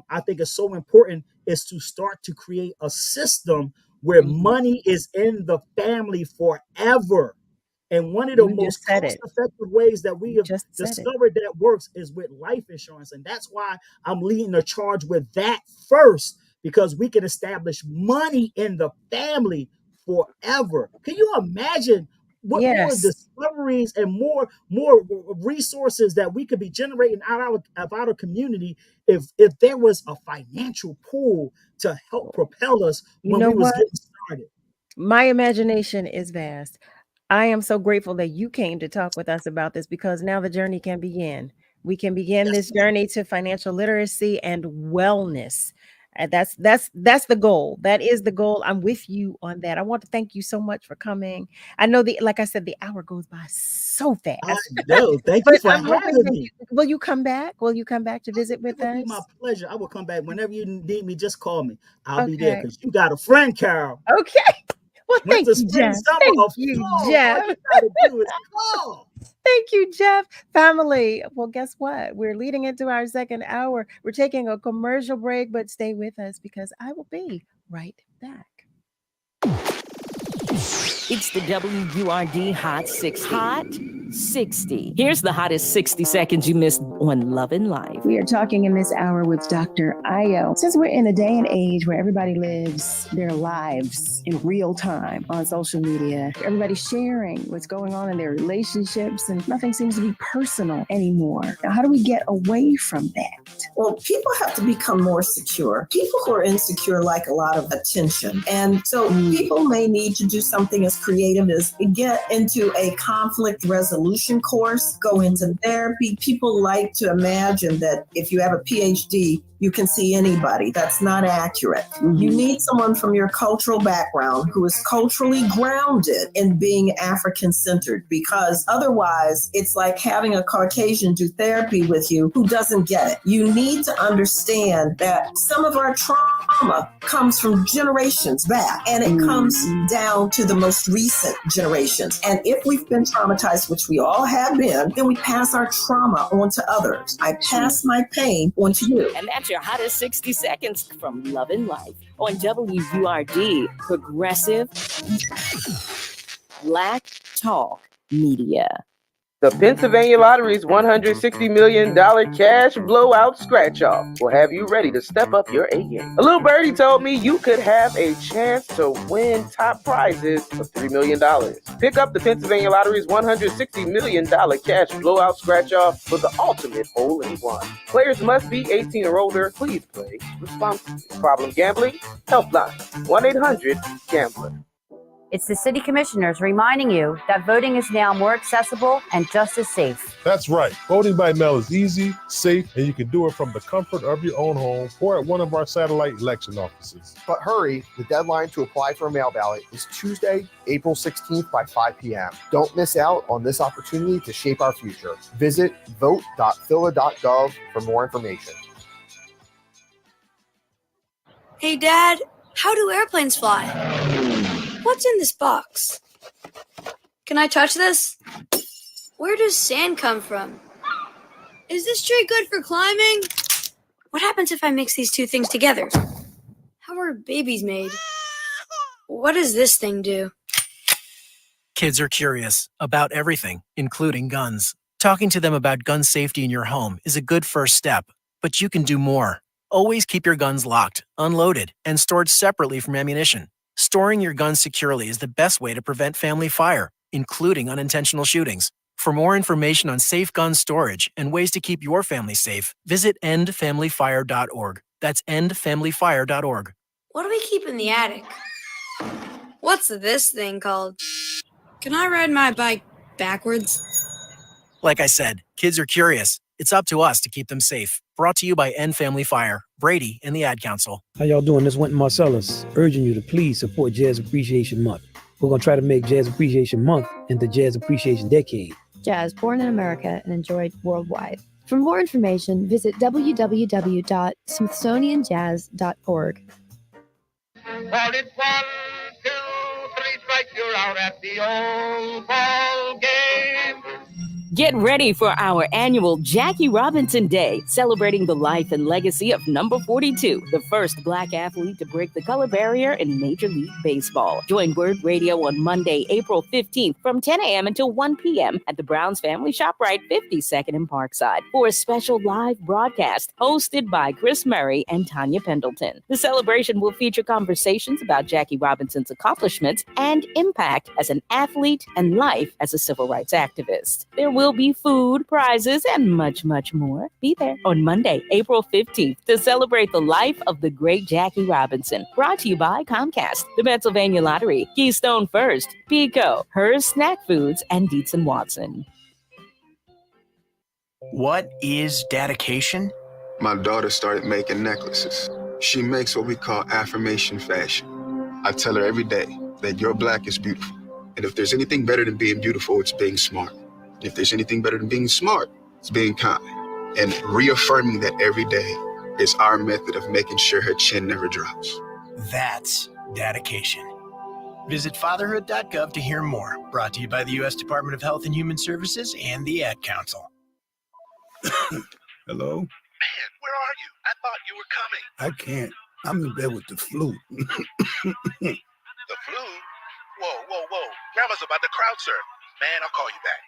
S13: I think is so important is to start to create a system where money is in the family forever. And one of the most cost-effective ways that we have discovered that works is with life insurance. And that's why I'm leading the charge with that first, because we can establish money in the family forever. Can you imagine what more discoveries and more resources that we could be generating out of our community if there was a financial pool to help propel us when we was getting started?
S12: My imagination is vast. I am so grateful that you came to talk with us about this, because now the journey can begin. We can begin this journey to financial literacy and wellness. And that's the goal. That is the goal. I'm with you on that. I want to thank you so much for coming. I know like I said, the hour goes by so fast.
S13: I know. Thank you for having me.
S12: Will you come back? Will you come back to visit with us?
S13: It would be my pleasure. I will come back whenever you need me. Just call me. I'll be there, because you got a friend, Carol.
S12: Okay. Well, thank you, Jeff. Thank you, Jeff.
S13: All you gotta do is call.
S12: Thank you, Jeff. Family. Well, guess what? We're leading into our second hour. We're taking a commercial break, but stay with us, because I will be right back.
S9: It's the WURD Hot 60. Hot 60. Here's the hottest 60 seconds you missed on Love and Life.
S12: We are talking in this hour with Dr. Ayo. Since we're in a day and age where everybody lives their lives in real time on social media, everybody's sharing what's going on in their relationships, and nothing seems to be personal anymore. Now, how do we get away from that?
S1: Well, people have to become more secure. People who are insecure like a lot of attention. And so people may need to do something as creative as get into a conflict resolution course, go into therapy. People like to imagine that if you have a PhD, you can see anybody. That's not accurate. You need someone from your cultural background who is culturally grounded in being African-centered, because otherwise it's like having a Caucasian do therapy with you who doesn't get it. You need to understand that some of our trauma comes from generations back, and it comes down to the most recent generations. And if we've been traumatized, which we all have been, then we pass our trauma on to others. I pass my pain on to you.
S9: And that's your hottest 60 seconds from Love and Life on WURD, Progressive Black Talk Media.
S17: The Pennsylvania Lottery's $160 million cash blowout scratch-off will have you ready to step up your A game. A little birdie told me you could have a chance to win top prizes of $3 million. Pick up the Pennsylvania Lottery's $160 million cash blowout scratch-off for the ultimate hole-in-one. Players must be 18 or older. Please play responsibly. Problem gambling? Helpline 1-800-GAMBLER.
S4: It's the City Commissioners reminding you that voting is now more accessible and just as safe.
S5: That's right. Voting by mail is easy, safe, and you can do it from the comfort of your own home or at one of our satellite election offices.
S6: But hurry, the deadline to apply for a mail ballot is Tuesday, April 16th by 5 p.m. Don't miss out on this opportunity to shape our future. Visit vote.phila.gov for more information.
S2: Hey, Dad, how do airplanes fly? What's in this box? Can I touch this? Where does sand come from? Is this tree good for climbing? What happens if I mix these two things together? How are babies made? What does this thing do?
S7: Kids are curious about everything, including guns. Talking to them about gun safety in your home is a good first step, but you can do more. Always keep your guns locked, unloaded, and stored separately from ammunition. Storing your guns securely is the best way to prevent family fire, including unintentional shootings. For more information on safe gun storage and ways to keep your family safe, visit endfamilyfire.org. That's endfamilyfire.org.
S2: What do we keep in the attic? What's this thing called? Can I ride my bike backwards?
S7: Like I said, kids are curious. It's up to us to keep them safe. Brought to you by End Family Fire, Brady, and the Ad Council.
S24: How y'all doing? This is Wynton Marcellus, urging you to please support Jazz Appreciation Month. We're going to try to make Jazz Appreciation Month into Jazz Appreciation Decade.
S8: jazz born in America and enjoyed worldwide. For more information, visit www.smithsonianjazz.org.
S11: Well, it's 1, 2, 3 strikes, you're out at the old ball game.
S9: Get ready for our annual Jackie Robinson Day, celebrating the life and legacy of number 42, the first Black athlete to break the color barrier in Major League Baseball. Join Word Radio on Monday, April 15th from 10 a.m. until 1 p.m. at the Browns Family ShopRite, 52nd and Parkside, for a special live broadcast hosted by Chris Murray and Tanya Pendleton. The celebration will feature conversations about Jackie Robinson's accomplishments and impact as an athlete and life as a civil rights activist. There will be food, prizes, and much, much more. Be there on Monday, April 15th to celebrate the life of the great Jackie Robinson. Brought to you by Comcast, the Pennsylvania Lottery, Keystone First, Pico, Hers Snack Foods, and Dietz & Watson.
S14: What is dedication?
S15: My daughter started making necklaces. She makes what we call affirmation fashion. I tell her every day that your black is beautiful. And if there's anything better than being beautiful, it's being smart. If there's anything better than being smart, it's being kind. And reaffirming that every day is our method of making sure her chin never drops.
S14: That's dedication. Visit fatherhood.gov to hear more. Brought to you by the U.S. Department of Health and Human Services and the Ad Council.
S25: Hello?
S26: Man, where are you? I thought you were coming.
S25: I can't. I'm in bed with the flu.
S26: The flu? Whoa. Grandma's about to crowd surf. Man, I'll call you back.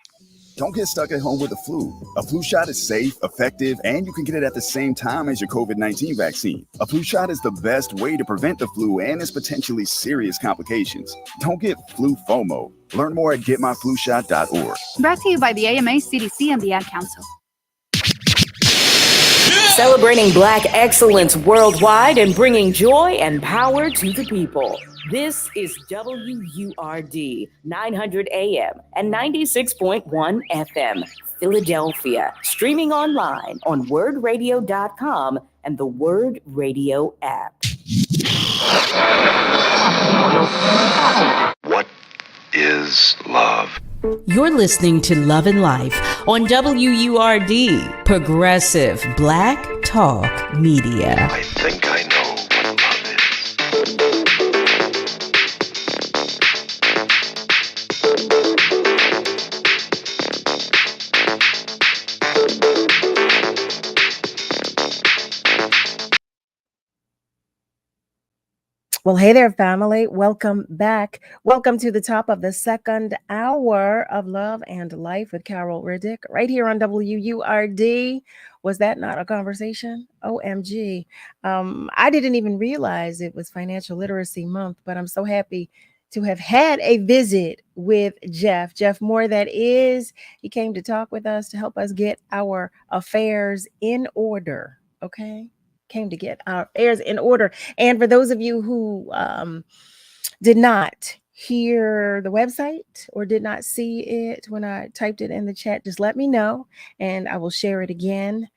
S27: Don't get stuck at home with the flu. A flu shot is safe, effective, and you can get it at the same time as your COVID-19 vaccine. A flu shot is the best way to prevent the flu and its potentially serious complications. Don't get flu FOMO. Learn more at getmyflushot.org.
S28: Brought to you by the AMA, CDC, and the Ad Council.
S9: Celebrating Black excellence worldwide and bringing joy and power to the people. This is WURD 900 AM and 96.1 FM, Philadelphia. Streaming online on wordradio.com and the Word Radio app.
S10: What is love?
S18: You're listening to Love and Life on WURD, Progressive Black Talk Media.
S10: I think I know what love is.
S12: Well, hey there, family. Welcome back. Welcome to the top of the second hour of Love and Life with Carol Riddick, right here on WURD. Was that not a conversation? OMG. I didn't even realize it was Financial Literacy Month, but I'm so happy to have had a visit with Jeff Moore. That is, he came to talk with us to help us get our affairs in order. Okay. Came to get our affairs in order. And for those of you who did not hear the website or did not see it when I typed it in the chat, just let me know and I will share it again,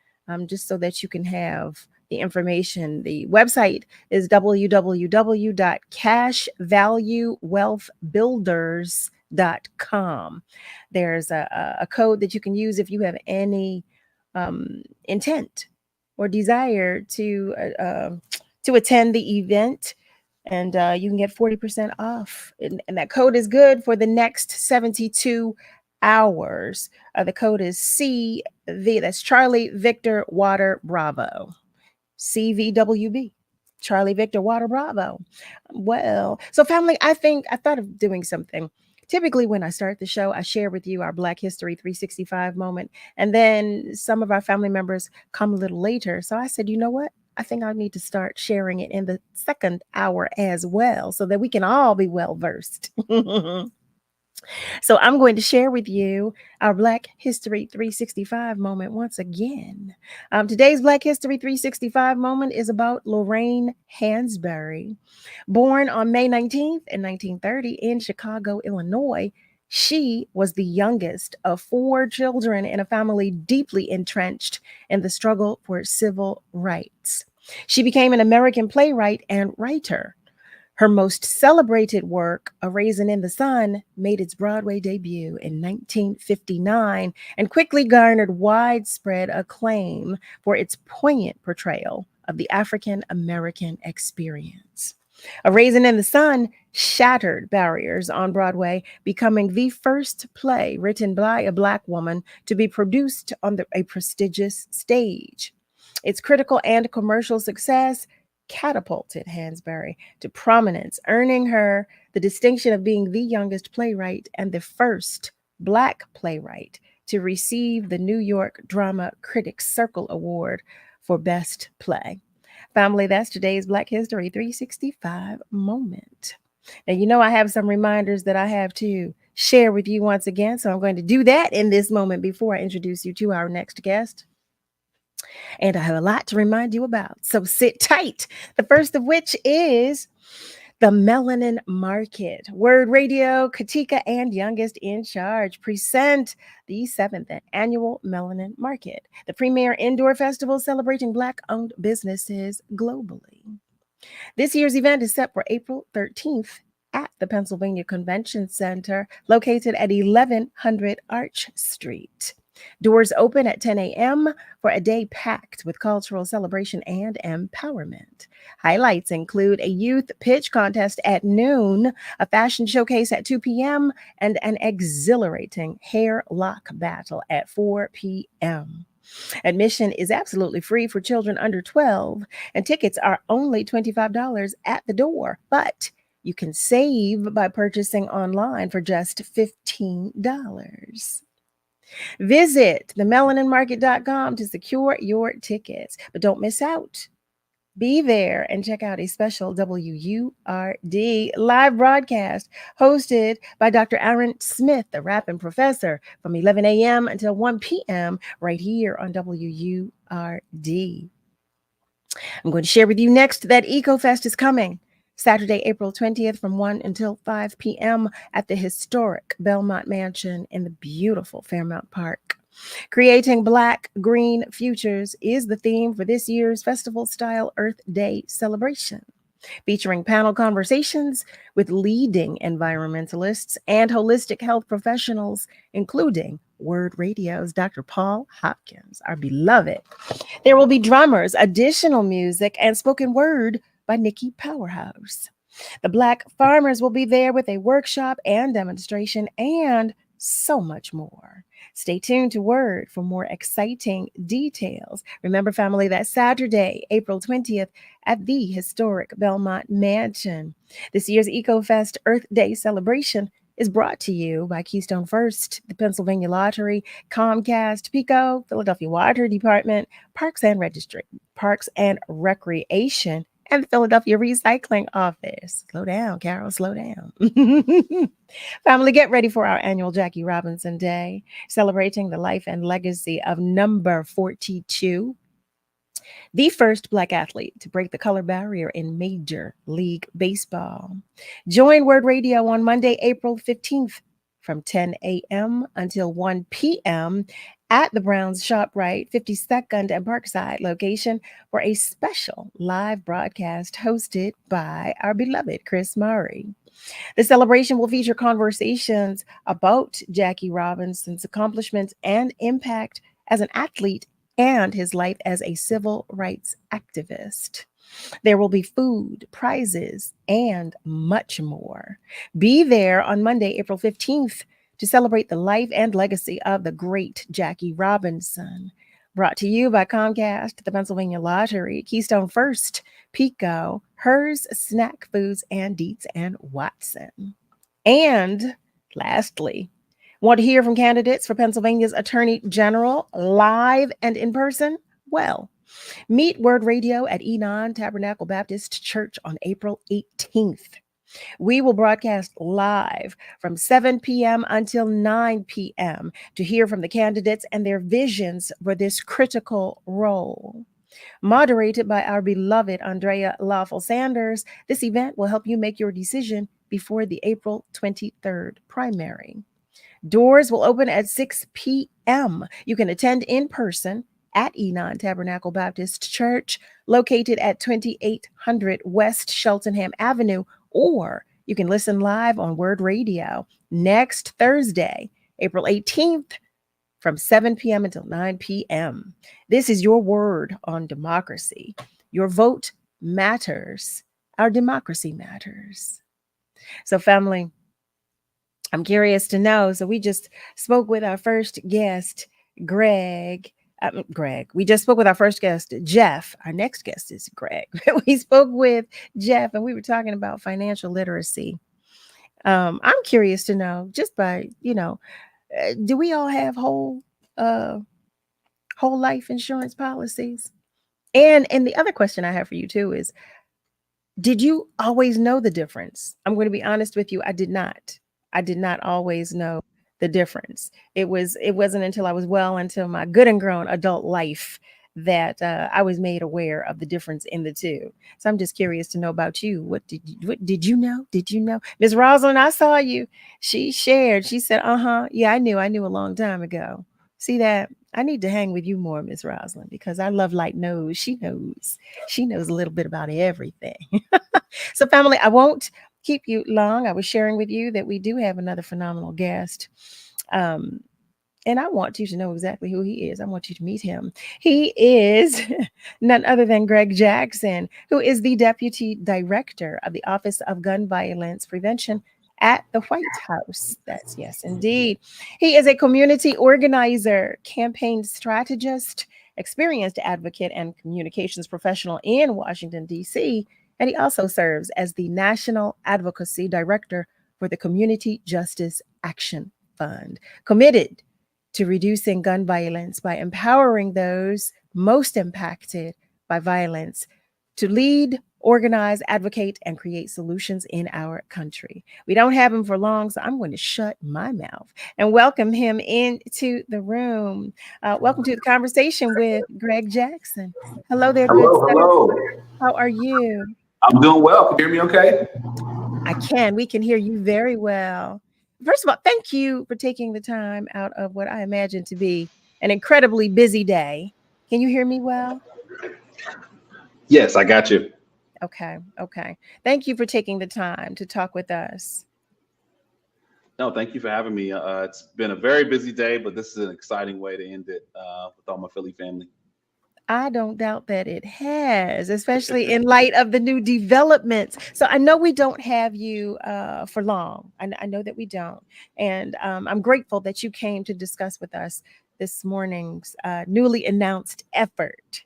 S12: just so that you can have the information. The website is www.cashvaluewealthbuilders.com. There's a code that you can use if you have any intent or desire to attend the event, and you can get 40% off. And that code is good for the next 72 hours. The code is CV, that's Charlie Victor Water Bravo, CVWB, Charlie Victor Water Bravo. Well, so family, I thought of doing something. Typically, when I start the show, I share with you our Black History 365 moment, and then some of our family members come a little later. So I said, you know what? I think I need to start sharing it in the second hour as well, so that we can all be well versed. So I'm going to share with you our Black History 365 moment once again. Today's Black History 365 moment is about Lorraine Hansberry. Born on May 19th in 1930 in Chicago, Illinois, she was the youngest of 4 children in a family deeply entrenched in the struggle for civil rights. She became an American playwright and writer. Her most celebrated work, A Raisin in the Sun, made its Broadway debut in 1959 and quickly garnered widespread acclaim for its poignant portrayal of the African American experience. A Raisin in the Sun shattered barriers on Broadway, becoming the first play written by a Black woman to be produced on a prestigious stage. Its critical and commercial success catapulted Hansberry to prominence, earning her the distinction of being the youngest playwright and the first Black playwright to receive the New York Drama Critics Circle Award for Best Play. Family, that's today's Black History 365 moment. Now, you know I have some reminders that I have to share with you once again, so I'm going to do that in this moment before I introduce you to our next guest. And I have a lot to remind you about, so sit tight. The first of which is the Melanin Market. Word Radio, Katika, and Youngest in Charge present the 7th annual Melanin Market, the premier indoor festival celebrating Black-owned businesses globally. This year's event is set for April 13th at the Pennsylvania Convention Center, located at 1100 Arch Street. Doors open at 10 a.m. for a day packed with cultural celebration and empowerment. Highlights include a youth pitch contest at noon, a fashion showcase at 2 p.m., and an exhilarating hair lock battle at 4 p.m. Admission is absolutely free for children under 12, and tickets are only $25 at the door, but you can save by purchasing online for just $15. Visit themelaninmarket.com to secure your tickets, but don't miss out. Be there and check out a special WURD live broadcast hosted by Dr. Aaron Smith, the rapping professor, from 11 a.m. until 1 p.m. right here on WURD. I'm going to share with you next that EcoFest is coming Saturday, April 20th from 1 until 5 p.m. at the historic Belmont Mansion in the beautiful Fairmount Park. Creating Black Green Futures is the theme for this year's festival-style Earth Day celebration, featuring panel conversations with leading environmentalists and holistic health professionals, including Word Radio's Dr. Paul Hopkins, our beloved. There will be drummers, additional music, and spoken word by Nikki Powerhouse. The Black farmers will be there with a workshop and demonstration and so much more. Stay tuned to Word for more exciting details. Remember, family, that Saturday, April 20th at the historic Belmont Mansion. This year's EcoFest Earth Day celebration is brought to you by Keystone First, the Pennsylvania Lottery, Comcast, PICO, Philadelphia Water Department, Parks and Recreation, and the Philadelphia Recycling Office. Slow down, Carol, slow down. Family, get ready for our annual Jackie Robinson Day, celebrating the life and legacy of number 42, the first Black athlete to break the color barrier in Major League Baseball. Join Word Radio on Monday, April 15th from 10 a.m. until 1 p.m. at the Browns ShopRite 52nd and Parkside location for a special live broadcast hosted by our beloved Chris Murray. The celebration will feature conversations about Jackie Robinson's accomplishments and impact as an athlete and his life as a civil rights activist. There will be food, prizes, and much more. Be there on Monday, April 15th to celebrate the life and legacy of the great Jackie Robinson. Brought to you by Comcast, the Pennsylvania Lottery, Keystone First, PICO, Hers Snack Foods, and Dietz and Watson. And lastly, want to hear from candidates for Pennsylvania's Attorney General live and in person? Well, meet Word Radio at Enon Tabernacle Baptist Church on April 18th. We will broadcast live from 7 p.m. until 9 p.m. to hear from the candidates and their visions for this critical role. Moderated by our beloved Andrea Lawful Sanders, this event will help you make your decision before the April 23rd primary. Doors will open at 6 p.m. You can attend in person at Enon Tabernacle Baptist Church, located at 2800 West Cheltenham Avenue, or you can listen live on Word Radio next Thursday, April 18th, from 7 p.m. until 9 p.m. This is your word on democracy. Your vote matters. Our democracy matters. So, family, I'm curious to know. So, we just spoke with our first guest, Greg. We just spoke with our first guest, Jeff. Our next guest is Greg. We spoke with Jeff, and we were talking about financial literacy. I'm curious to know, just by, do we all have whole life insurance policies? And the other question I have for you too is, did you always know the difference? I'm going to be honest with you, I did not. I did not always know the difference. It wasn't until I was well into my good and grown adult life that I was made aware of the difference in the two. So I'm just curious to know about you. What did you know? Did you know? Ms. Rosalind, I saw you. She shared. She said, yeah, I knew a long time ago. See that? I need to hang with you more, Miss Rosalind, because our love light knows. She knows a little bit about everything. So, family, I won't keep you long. I was sharing with you that we do have another phenomenal guest. And I want you to know exactly who he is. I want you to meet him. He is none other than Greg Jackson, who is the Deputy Director of the Office of Gun Violence Prevention at the White House. That's yes, indeed. He is a community organizer, campaign strategist, experienced advocate, and communications professional in Washington, D.C. And he also serves as the National Advocacy Director for the Community Justice Action Fund, committed to reducing gun violence by empowering those most impacted by violence to lead, organize, advocate, and create solutions in our country. We don't have him for long, so I'm going to shut my mouth and welcome him into the room. Welcome to the conversation with Greg Jackson. Hello there, good sir.
S3: Hello.
S12: How are you?
S3: I'm doing well. Can you hear me okay?
S12: I can. We can hear you very well. First of all, thank you for taking the time out of what I imagine to be an incredibly busy day. Can you hear me well?
S3: Yes, I got you.
S12: Okay. Thank you for taking the time to talk with us.
S3: No, thank you for having me. It's been a very busy day, but this is an exciting way to end it with all my Philly family.
S12: I don't doubt that it has, especially in light of the new developments. So I know we don't have you for long. I know that we don't. And I'm grateful that you came to discuss with us this morning's newly announced effort.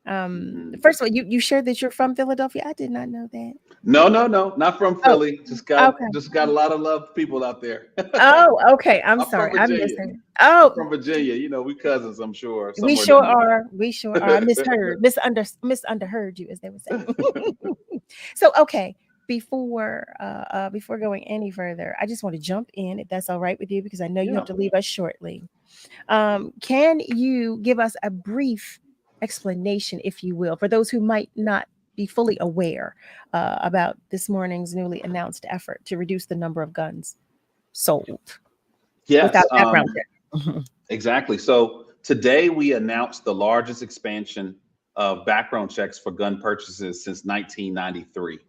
S12: First of all, you shared that you're from Philadelphia. I did not know that.
S3: No, not from Philly. Just got a lot of love people out there.
S12: Oh, okay. I'm sorry. I'm missing. Oh,
S3: I'm from Virginia. You know, we cousins, I'm sure.
S12: We sure are. I misunderheard you, as they would say. So, okay. Before going any further, I just want to jump in, if that's all right with you, because I know you have to leave us shortly. Can you give us a brief explanation, if you will, for those who might not be fully aware about this morning's newly announced effort to reduce the number of guns sold?
S3: Yes,
S12: without background check.
S3: Exactly. So today we announced the largest expansion of background checks for gun purchases since 1993.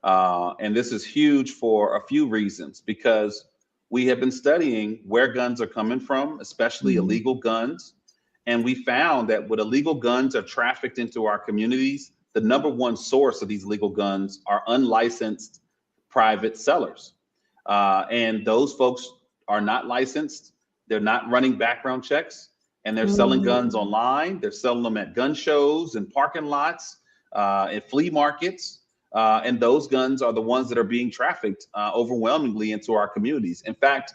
S3: And this is huge for a few reasons, because we have been studying where guns are coming from, especially illegal guns. And we found that when illegal guns are trafficked into our communities, the number one source of these illegal guns are unlicensed private sellers. And those folks are not licensed. They're not running background checks, and they're selling guns online. They're selling them at gun shows and parking lots, at flea markets. And those guns are the ones that are being trafficked overwhelmingly into our communities. In fact,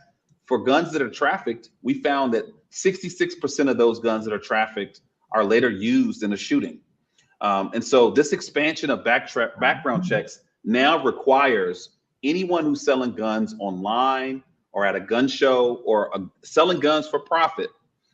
S3: for guns that are trafficked, we found that 66% of those guns that are trafficked are later used in a shooting. And so this expansion of background checks now requires anyone who's selling guns online or at a gun show or selling guns for profit,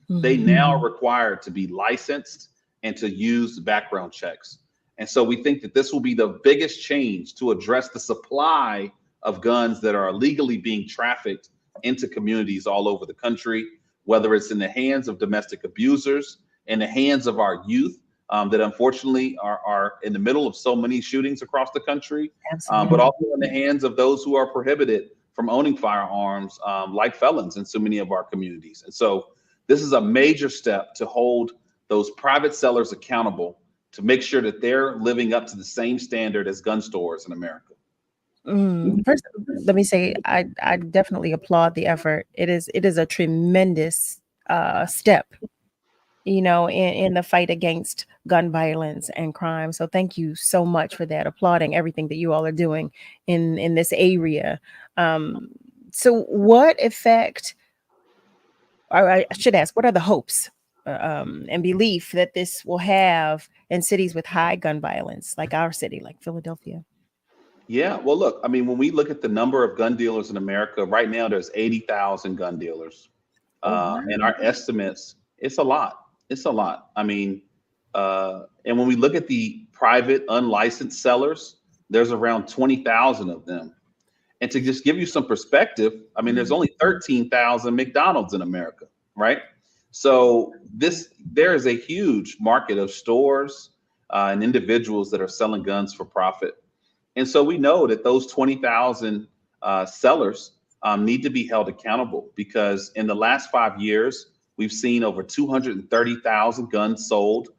S3: they now are required to be licensed and to use background checks. And so we think that this will be the biggest change to address the supply of guns that are illegally being trafficked into communities all over the country, whether it's in the hands of domestic abusers, in the hands of our youth, that unfortunately are in the middle of so many shootings across the country,
S12: Absolutely.
S3: but also in the hands of those who are prohibited from owning firearms, like felons in so many of our communities. And so this is a major step to hold those private sellers accountable to make sure that they're living up to the same standard as gun stores in America.
S12: First, let me say I definitely applaud the effort. It is a tremendous step, in the fight against gun violence and crime. So thank you so much for that. Applauding everything that you all are doing in this area. So what effect, or I should ask, what are the hopes and belief that this will have in cities with high gun violence, like our city, like Philadelphia?
S3: Yeah, well, look, I mean, when we look at the number of gun dealers in America, right now there's 80,000 gun dealers. And our estimates, it's a lot. It's a lot. I mean, and when we look at the private unlicensed sellers, there's around 20,000 of them. And to just give you some perspective, I mean, there's only 13,000 McDonald's in America, right? So there is a huge market of stores and individuals that are selling guns for profit. And so we know that those 20,000 sellers need to be held accountable, because in the last 5 years, we've seen over 230,000 guns sold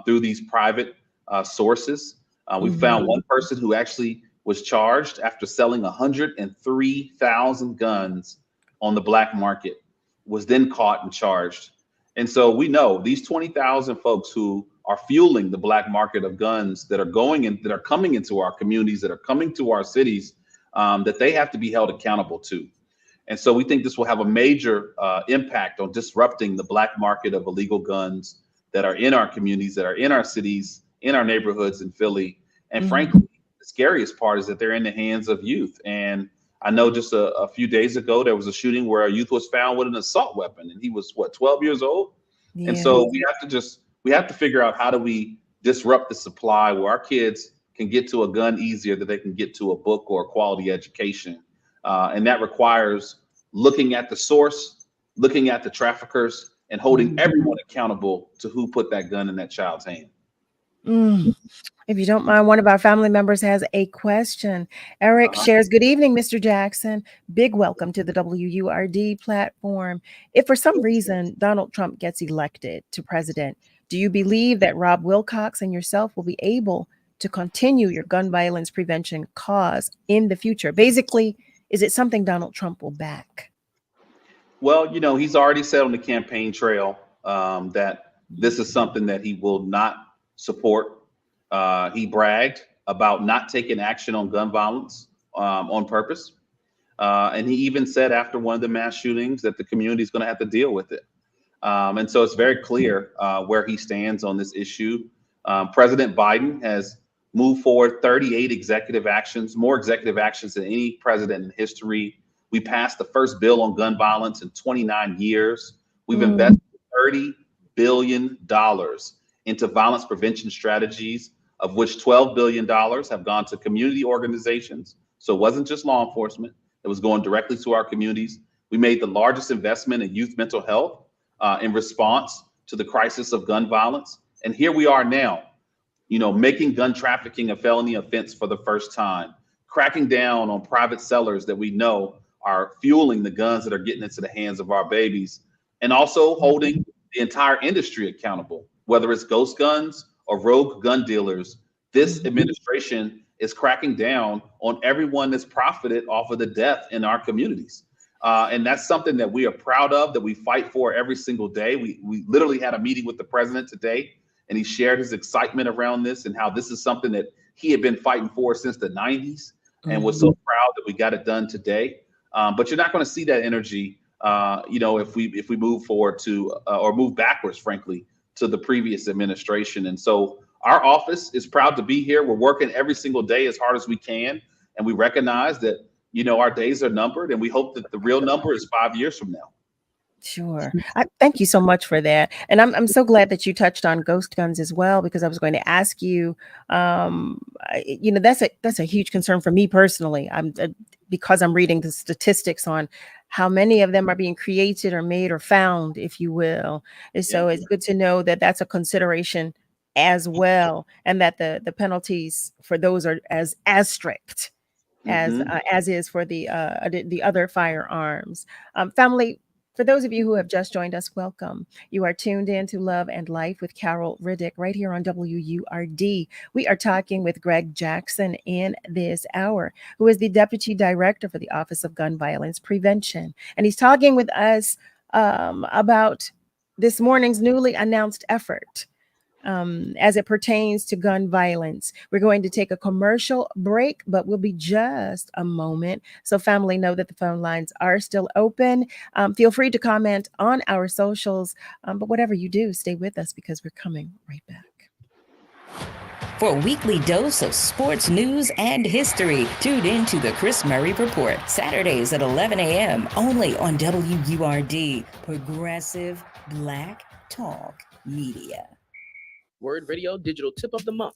S3: through these private sources. We found one person who actually was charged after selling 103,000 guns on the black market, was then caught and charged. And so we know these 20,000 folks who are fueling the black market of guns that are coming into our communities, that are coming to our cities, that they have to be held accountable to. And so we think this will have a major impact on disrupting the black market of illegal guns that are in our communities, that are in our cities, in our neighborhoods in Philly. And frankly, the scariest part is that they're in the hands of youth. And I know just a few days ago, there was a shooting where a youth was found with an assault weapon, and he was 12 years old.
S12: Yeah.
S3: And so we have to figure out, how do we disrupt the supply where our kids can get to a gun easier than they can get to a book or a quality education. And that requires looking at the source, looking at the traffickers, and holding everyone accountable to who put that gun in that child's hand.
S12: If you don't mind, one of our family members has a question. Eric shares, good evening, Mr. Jackson. Big welcome to the WURD platform. If for some reason Donald Trump gets elected to president, do you believe that Rob Wilcox and yourself will be able to continue your gun violence prevention cause in the future? Basically, is it something Donald Trump will back?
S3: Well, he's already said on the campaign trail that this is something that he will not support. He bragged about not taking action on gun violence on purpose. And he even said after one of the mass shootings that the community is going to have to deal with it. And so it's very clear where he stands on this issue. President Biden has moved forward 38 executive actions, more executive actions than any president in history. We passed the first bill on gun violence in 29 years. We've invested $30 billion into violence prevention strategies, of which $12 billion have gone to community organizations. So it wasn't just law enforcement. It was going directly to our communities. We made the largest investment in youth mental health in response to the crisis of gun violence. And here we are now, making gun trafficking a felony offense for the first time, cracking down on private sellers that we know are fueling the guns that are getting into the hands of our babies, and also holding the entire industry accountable, whether it's ghost guns or rogue gun dealers. This administration is cracking down on everyone that's profited off of the death in our communities. And that's something that we are proud of, that we fight for every single day. We literally had a meeting with the president today, and he shared his excitement around this and how this is something that he had been fighting for since the 90s and was so proud that we got it done today. But you're not going to see that energy, if we move forward to or move backwards, frankly, to the previous administration. And so our office is proud to be here. We're working every single day as hard as we can. And we recognize that, our days are numbered, and we hope that the real number is 5 years from now.
S12: Sure. Thank you so much for that. And I'm so glad that you touched on ghost guns as well, because I was going to ask you, that's a huge concern for me personally. Because I'm reading the statistics on how many of them are being created or made or found, if you will. And so it's good to know that that's a consideration as well, and that the penalties for those are as strict as is for the other firearms. Family, for those of you who have just joined us, welcome. You are tuned in to Love and Life with Carol Riddick right here on WURD. We are talking with Greg Jackson in this hour, who is the Deputy Director for the Office of Gun Violence Prevention. And he's talking with us about this morning's newly announced effort as it pertains to gun violence. We're going to take a commercial break, but we'll be just a moment. So family, know that the phone lines are still open. Feel free to comment on our socials, but whatever you do, stay with us because we're coming right back.
S18: For a weekly dose of sports news and history, tune in to the Chris Murray Report, Saturdays at 11 a.m. only on WURD, Progressive Black Talk Media.
S17: Word Radio Digital Tip of the Month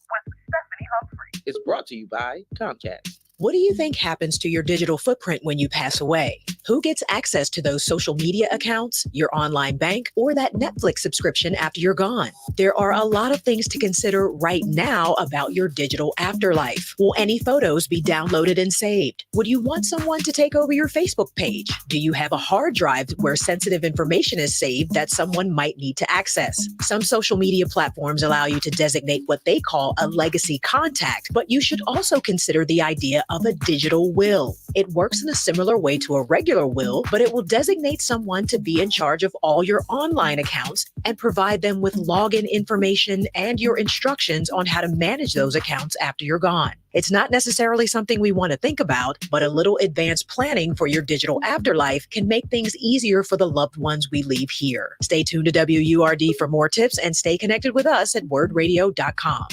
S17: is brought to you by Comcast.
S1: What do you think happens to your digital footprint when you pass away? Who gets access to those social media accounts, your online bank, or that Netflix subscription after you're gone? There are a lot of things to consider right now about your digital afterlife. Will any photos be downloaded and saved? Would you want someone to take over your Facebook page? Do you have a hard drive where sensitive information is saved that someone might need to access? Some social media platforms allow you to designate what they call a legacy contact, but you should also consider the idea of a digital will. It works in a similar way to a regular will, but it will designate someone to be in charge of all your online accounts and provide them with login information and your instructions on how to manage those accounts after you're gone. It's not necessarily something we want to think about, but a little advanced planning for your digital afterlife can make things easier for the loved ones we leave here. Stay tuned to WURD for more tips and stay connected with us at wordradio.com.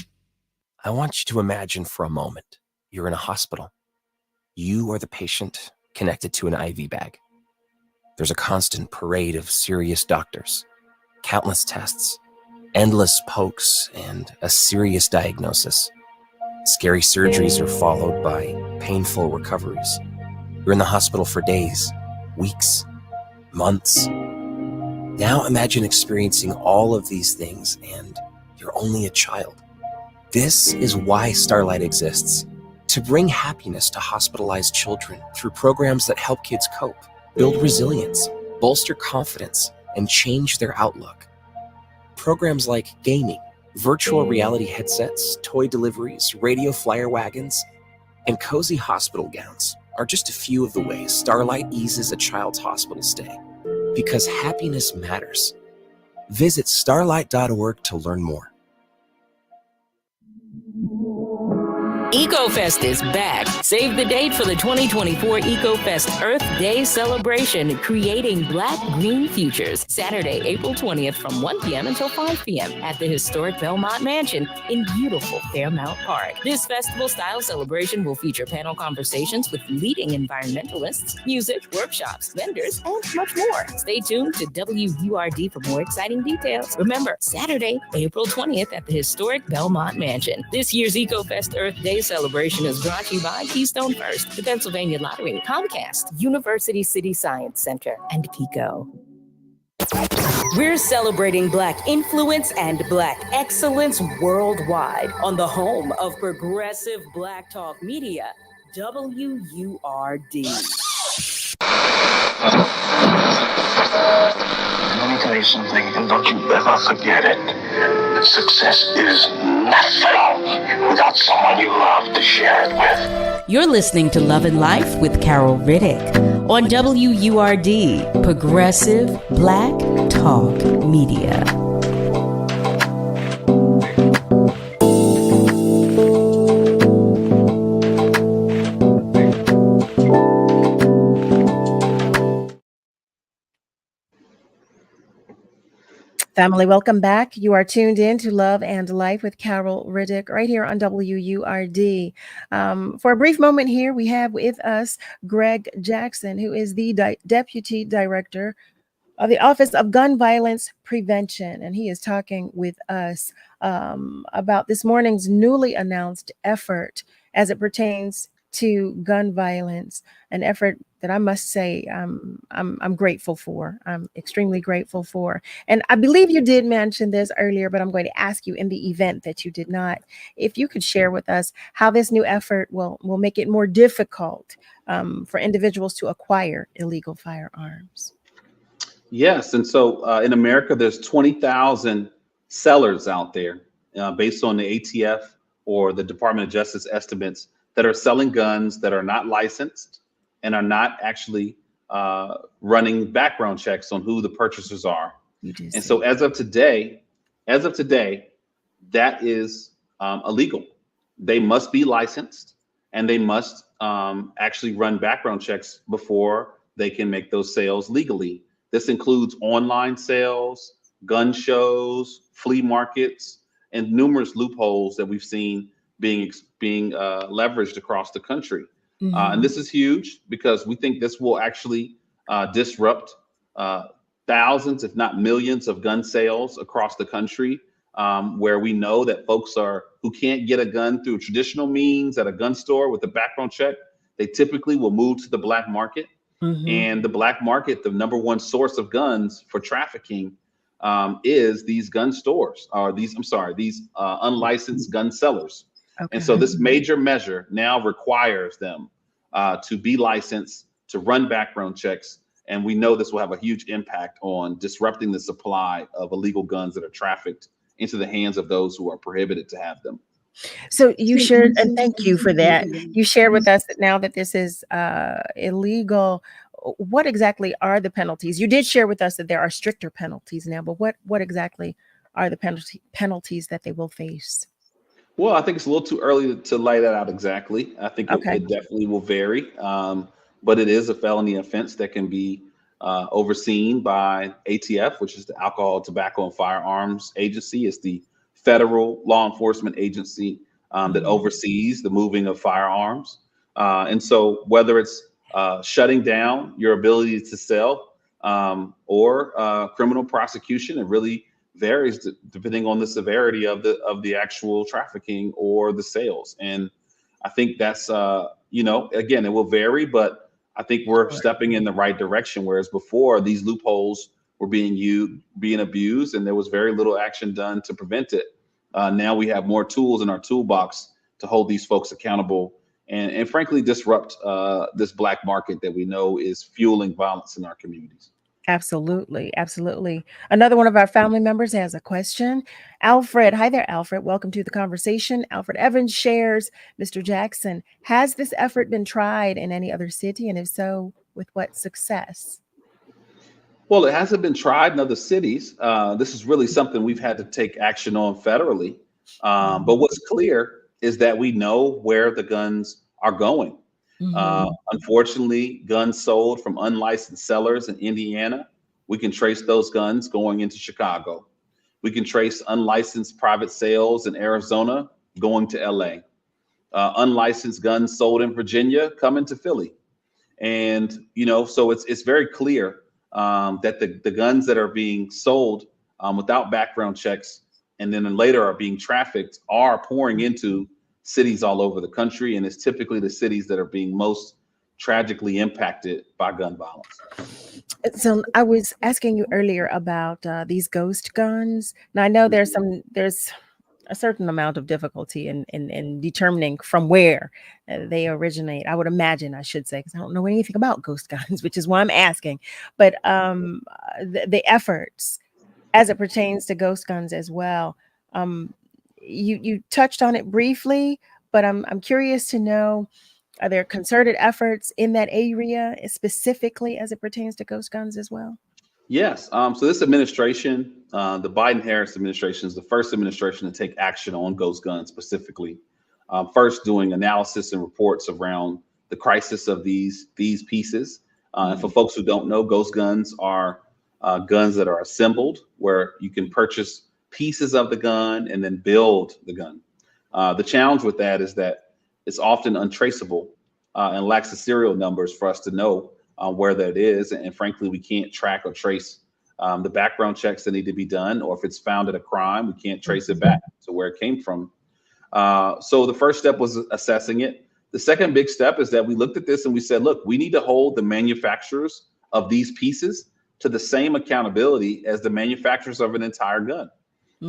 S13: I want you to imagine for a moment you're in a hospital. You are the patient connected to an IV bag. There's a constant parade of serious doctors, countless tests, endless pokes, and a serious diagnosis. Scary surgeries are followed by painful recoveries. You're in the hospital for days, weeks, months. Now imagine experiencing all of these things and you're only a child. This is why Starlight exists. To bring happiness to hospitalized children through programs that help kids cope, build resilience, bolster confidence, and change their outlook. Programs like gaming, virtual reality headsets, toy deliveries, radio flyer wagons, and cozy hospital gowns are just a few of the ways Starlight eases a child's hospital stay. Because happiness matters. Visit starlight.org to learn more.
S9: EcoFest is back. Save the date for the 2024 EcoFest Earth Day celebration, creating Black-Green Futures. Saturday, April 20th from 1 p.m. until 5 p.m. at the historic Belmont Mansion in beautiful Fairmount Park. This festival-style celebration will feature panel conversations with leading environmentalists, music, workshops, vendors, and much more. Stay tuned to WURD for more exciting details. Remember, Saturday, April 20th at the historic Belmont Mansion. This year's EcoFest Earth Day celebration is brought to you by Keystone First, the Pennsylvania Lottery, Comcast, University City Science Center, and PICO. We're celebrating Black influence and Black excellence worldwide on the home of progressive Black talk media, WURD.
S10: Let me tell you something, and don't you ever forget it. Success is nothing without someone you love to share it with.
S18: You're listening to Love and Life with Carol Riddick on WURD, Progressive Black Talk Media.
S12: Family, welcome back. You are tuned in to Love and Life with Carol Riddick right here on WURD. For a brief moment here, we have with us Greg Jackson, who is the Deputy Director of the Office of Gun Violence Prevention. And he is talking with us about this morning's newly announced effort as it pertains to gun violence, an effort that I must say I'm grateful for. I'm extremely grateful for. And I believe you did mention this earlier, but I'm going to ask you in the event that you did not, if you could share with us how this new effort will make it more difficult for individuals to acquire illegal firearms.
S3: Yes, and so in America, there's 20,000 sellers out there, based on the ATF or the Department of Justice estimates, that are selling guns that are not licensed and are not actually running background checks on who the purchasers are. And so, as of today, that is illegal. They must be licensed, and they must actually run background checks before they can make those sales legally. This includes online sales, gun shows, flea markets, and numerous loopholes that we've seen being leveraged across the country. And this is huge because we think this will actually disrupt thousands, if not millions, of gun sales across the country, where we know that folks who can't get a gun through traditional means at a gun store with a background check, they typically will move to the black market. And the black market, the number one source of guns for trafficking, is these gun stores, or these unlicensed gun sellers. And so this major measure now requires them to be licensed, to run background checks. And we know this will have a huge impact on disrupting the supply of illegal guns that are trafficked into the hands of those who are prohibited to have them.
S12: So you shared, and thank you for that. You shared with us that now that this is illegal, what exactly are the penalties? You did share with us that there are stricter penalties now, but what exactly are the penalties that they will face?
S3: Well, I think it's a little too early to lay that out exactly. I think it definitely will vary, but it is a felony offense that can be overseen by ATF, which is the Alcohol, Tobacco, and Firearms Agency. It's the federal law enforcement agency that oversees the moving of firearms. And so whether it's shutting down your ability to sell or criminal prosecution, it really varies depending on the severity of the actual trafficking or the sales. And I think that's again, it will vary, but I think we're stepping in the right direction. Whereas before, these loopholes were being abused, and there was very little action done to prevent it. Now we have more tools in our toolbox to hold these folks accountable and frankly disrupt this black market that we know is fueling violence in our communities.
S12: Absolutely. Absolutely. Another one of our family members has a question. Alfred. Hi there, Alfred. Welcome to the conversation. Alfred Evans shares, Mr. Jackson, has this effort been tried in any other city? And if so, with what success?
S3: Well, it hasn't been tried in other cities. This is really something we've had to take action on federally. But what's clear is that we know where the guns are going. Unfortunately, guns sold from unlicensed sellers in Indiana, we can trace those guns going into Chicago. We can trace unlicensed private sales in Arizona going to LA. Unlicensed guns sold in Virginia coming to Philly. And, so it's very clear that the guns that are being sold without background checks and then later are being trafficked are pouring into cities all over the country, and it's typically the cities that are being most tragically impacted by gun violence.
S12: So I was asking you earlier about these ghost guns. Now I know there's a certain amount of difficulty in determining from where they originate. I would imagine, I should say, because I don't know anything about ghost guns, which is why I'm asking. But the efforts as it pertains to ghost guns as well. You touched on it briefly, but I'm curious to know, are there concerted efforts in that area specifically as it pertains to ghost guns as well?
S3: Yes. So this administration, the Biden-Harris administration, is the first administration to take action on ghost guns specifically. First, doing analysis and reports around the crisis of these pieces. And for folks who don't know, ghost guns are guns that are assembled, where you can purchase pieces of the gun and then build the gun. The challenge with that is that it's often untraceable and lacks the serial numbers for us to know where that is. And frankly, we can't track or trace the background checks that need to be done, or if it's found at a crime, we can't trace it back to where it came from. So the first step was assessing it. the second big step is that we looked at this and we said, look, we need to hold the manufacturers of these pieces to the same accountability as the manufacturers of an entire gun.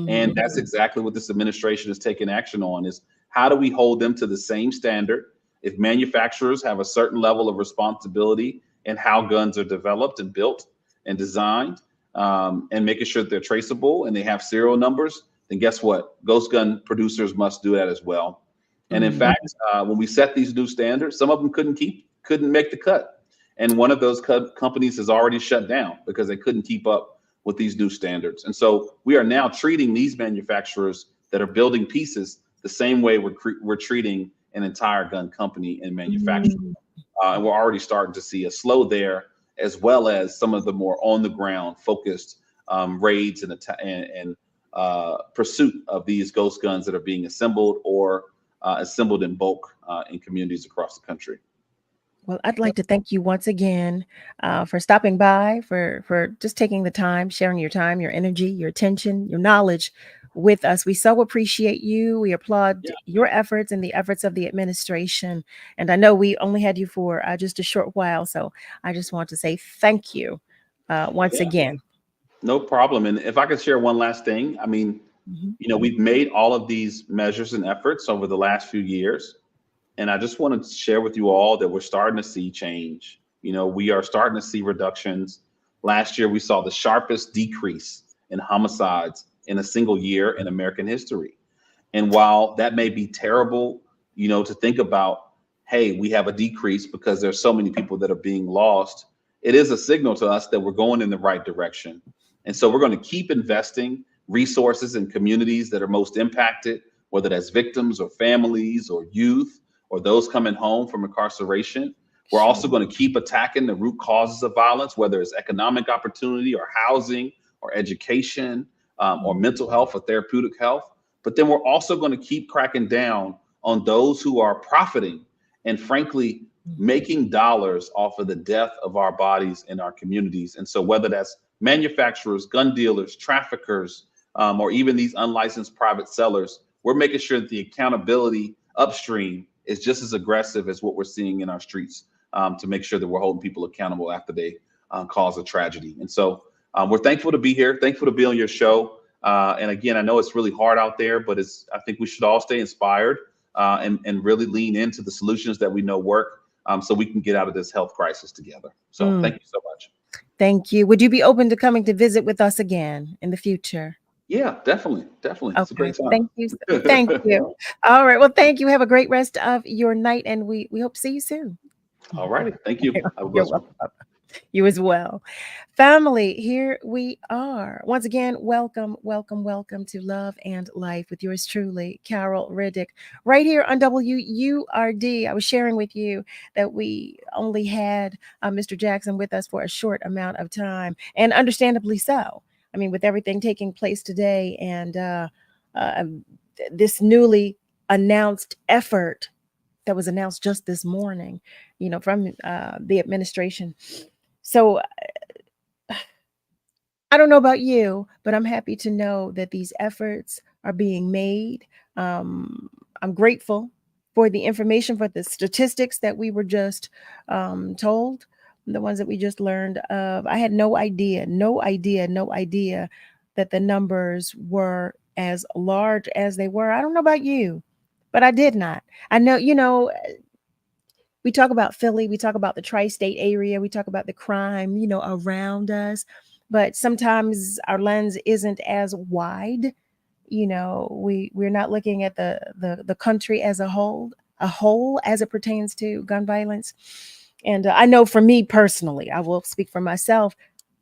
S3: And that's exactly what this administration is taking action on, is how do we hold them to the same standard? If manufacturers have a certain level of responsibility in how guns are developed and built and designed, and making sure that they're traceable and they have serial numbers, then guess what? Ghost gun producers must do that as well. And in fact, when we set these new standards, some of them couldn't make the cut. And one of those companies has already shut down because they couldn't keep up with these new standards. And so we are now treating these manufacturers that are building pieces the same way we're treating an entire gun company and manufacturer. And we're already starting to see a slow there, as well as some of the more on the ground focused raids and pursuit of these ghost guns that are being assembled or assembled in bulk in communities across the country.
S12: Well, I'd like to thank you once again for stopping by, for just taking the time, sharing your time, your energy, your attention, your knowledge with us. We so appreciate you. We applaud your efforts and the efforts of the administration. And I know we only had you for just a short while, so I just want to say thank you once again.
S3: No problem. And if I could share one last thing, I mean, we've made all of these measures and efforts over the last few years. And I just want to share with you all that we're starting to see change. We are starting to see reductions. Last year, we saw the sharpest decrease in homicides in a single year in American history. And while that may be terrible, to think about, hey, we have a decrease because there's so many people that are being lost, it is a signal to us that we're going in the right direction. And so we're going to keep investing resources in communities that are most impacted, whether that's victims or families or youth, or those coming home from incarceration. We're also going to keep attacking the root causes of violence, whether it's economic opportunity or housing or education or mental health or therapeutic health. But then we're also going to keep cracking down on those who are profiting and frankly, making dollars off of the death of our bodies in our communities. And so whether that's manufacturers, gun dealers, traffickers, or even these unlicensed private sellers, we're making sure that the accountability upstream is just as aggressive as what we're seeing in our streets, to make sure that we're holding people accountable after they cause a tragedy. And so we're thankful to be here, thankful to be on your show. And again, I know it's really hard out there, but I think we should all stay inspired and really lean into the solutions that we know work, so we can get out of this health crisis together. So thank you so much.
S12: Thank you. Would you be open to coming to visit with us again in the future?
S3: Yeah, definitely. Okay. It's a great time.
S12: Thank you. Thank you. All right. Well, thank you. Have a great rest of your night, and we hope to see you soon.
S3: All righty. Thank you.
S12: You're welcome. You as well. Family, here we are. Once again, welcome to Love and Life with yours truly, Carol Riddick, right here on WURD. I was sharing with you that we only had Mr. Jackson with us for a short amount of time, and understandably so. I mean, with everything taking place today and this newly announced effort that was announced just this morning, from the administration. So I don't know about you, but I'm happy to know that these efforts are being made. I'm grateful for the information, for the statistics that we were just told, the ones that we just learned of. I had no idea that the numbers were as large as they were. I don't know about you, but I did not. I know, we talk about Philly, we talk about the tri-state area, we talk about the crime, around us, but sometimes our lens isn't as wide. We're not looking at the country as a whole as it pertains to gun violence. And I know for me personally, I will speak for myself,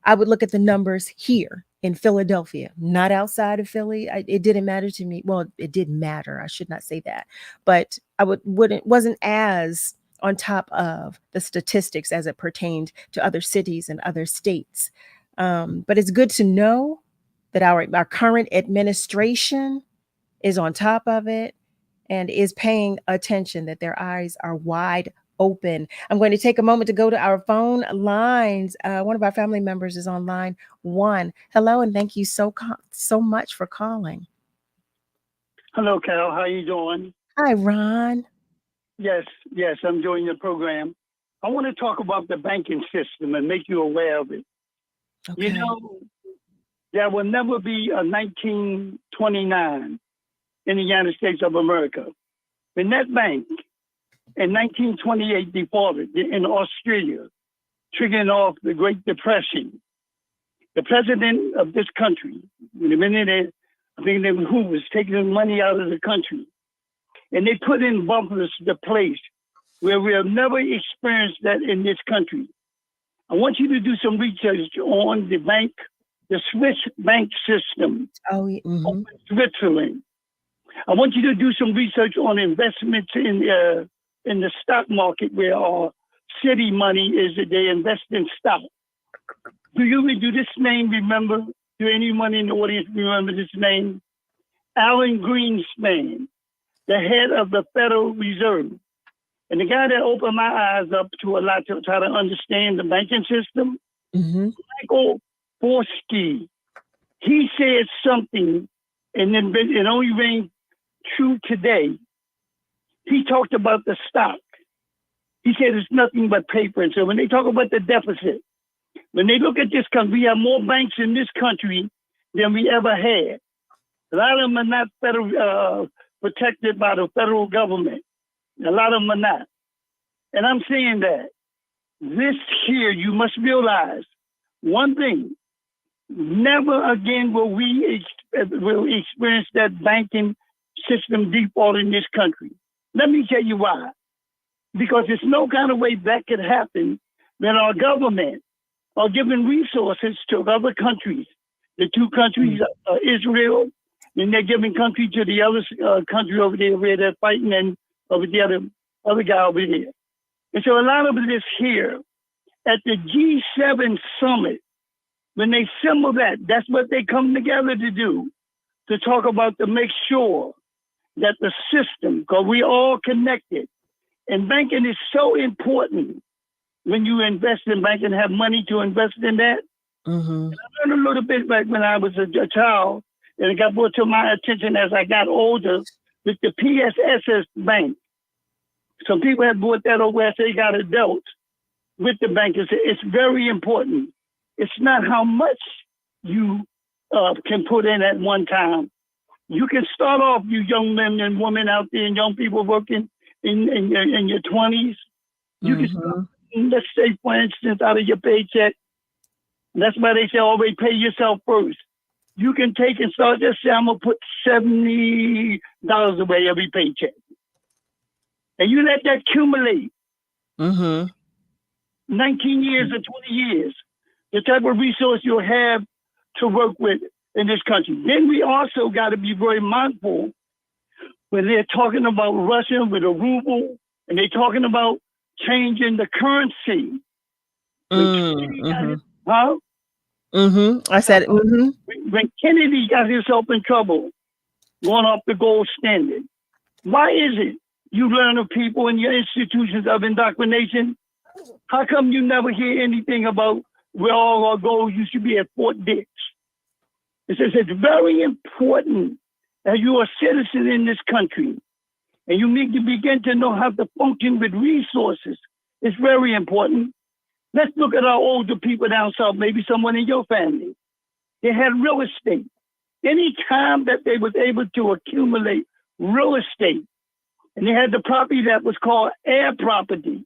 S12: I would look at the numbers here in Philadelphia, not outside of Philly. It didn't matter to me. Well, it did matter. I should not say that, but I wasn't as on top of the statistics as it pertained to other cities and other states. But it's good to know that our current administration is on top of it and is paying attention, that their eyes are wide open. I'm going to take a moment to go to our phone lines. One of our family members is on line 1. Hello, and thank you so much for calling.
S4: Hello, Carol. How you doing?
S12: Hi, Ron.
S4: Yes, I'm enjoying the program. I want to talk about the banking system and make you aware of it.
S12: Okay.
S4: You know, there will never be a 1929 in the United States of America. When that bank in 1928 defaulted in Australia, triggering off the Great Depression, the president of this country, the minute I think they who was taking the money out of the country, and they put in bumpers to place where we have never experienced that in this country. I want you to do some research on the Swiss bank system.
S12: Oh, mm-hmm.
S4: Switzerland. I want you to do some research on investments in the stock market where our city money is that they invest in stock. Do this name remember? Do anyone in the audience remember this name? Alan Greenspan, the head of the Federal Reserve. And the guy that opened my eyes up to a lot to try to understand the banking system, Michael Forsky, he said something, and then it only rang true today. He talked about the stock. He said it's nothing but paper. And so when they talk about the deficit, when they look at this country, we have more banks in this country than we ever had. A lot of them are not protected by the federal government. A lot of them are not. And I'm saying that this here, you must realize one thing. Never again will we experience that banking system default in this country. Let me tell you why. Because there's no kind of way that could happen when our government are giving resources to other countries. The two countries, Israel, and they're giving country to the other country over there where they're fighting, and over the other guy over there. And so a lot of this here at the G7 summit, when they assemble that's what they come together to do, to talk about, to make sure that the system, because we all connected, and banking is so important when you invest in banking, have money to invest in that. And I learned a little bit back when I was a child, and it got brought to my attention as I got older with the PSSS Bank. Some people have brought that over as they got adults with the bank. It's very important. It's not how much you can put in at one time. You can start off, you young men and women out there and young people working in your 20s. You can start, let's say, for instance, out of your paycheck. That's why they say always pay yourself first. You can take and start, just say, I'm going to put $70 away every paycheck. And you let that accumulate. 19 years or 20 years, the type of resource you'll have to work with in this country. Then we also got to be very mindful when they're talking about Russia with a ruble, and they're talking about changing the currency.
S12: I said,
S4: When Kennedy got himself in trouble, going off the gold standard, why is it you learn of people in your institutions of indoctrination? How come you never hear anything about where all our gold used to be at Fort Dix? It says it's very important that you are a citizen in this country and you need to begin to know how to function with resources. It's very important. Let's look at our older people down south, maybe someone in your family. They had real estate. Any time that they was able to accumulate real estate, and they had the property that was called heir property,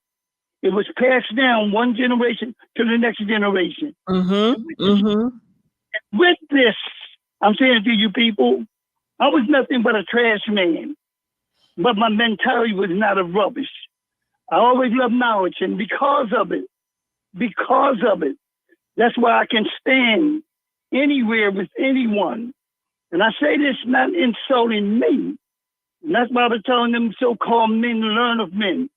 S4: it was passed down one generation to the next generation. With this, I'm saying to you people, I was nothing but a trash man, but my mentality was not of rubbish. I always loved knowledge, and because of it, that's why I can stand anywhere with anyone. And I say this not insulting me. And that's why I'm telling them so-called men to learn of men.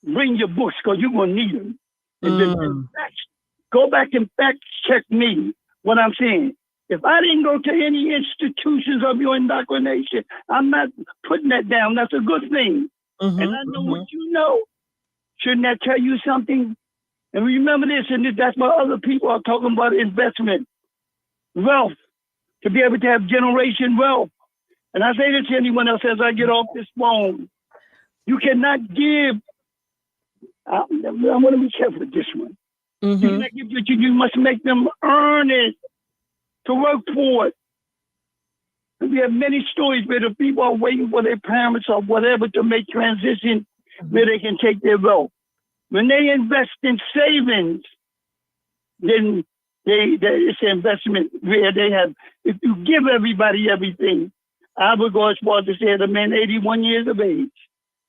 S4: Bring your books, because you're going to need them. And then go back and fact check me, what I'm saying. If I didn't go to any institutions of your indoctrination, I'm not putting that down. That's a good thing. And I know what you know. Shouldn't that tell you something? And remember this, and that's why other people are talking about investment, wealth, to be able to have generation wealth. And I say this to anyone else as I get off this phone. You cannot give. I want to be careful with this one. You cannot give what you must make them earn it to work for it. And we have many stories where the people are waiting for their parents or whatever to make transition where they can take their wealth. When they invest in savings, then it's an investment where they have, if you give everybody everything, I would go as far as to say the man 81 years of age.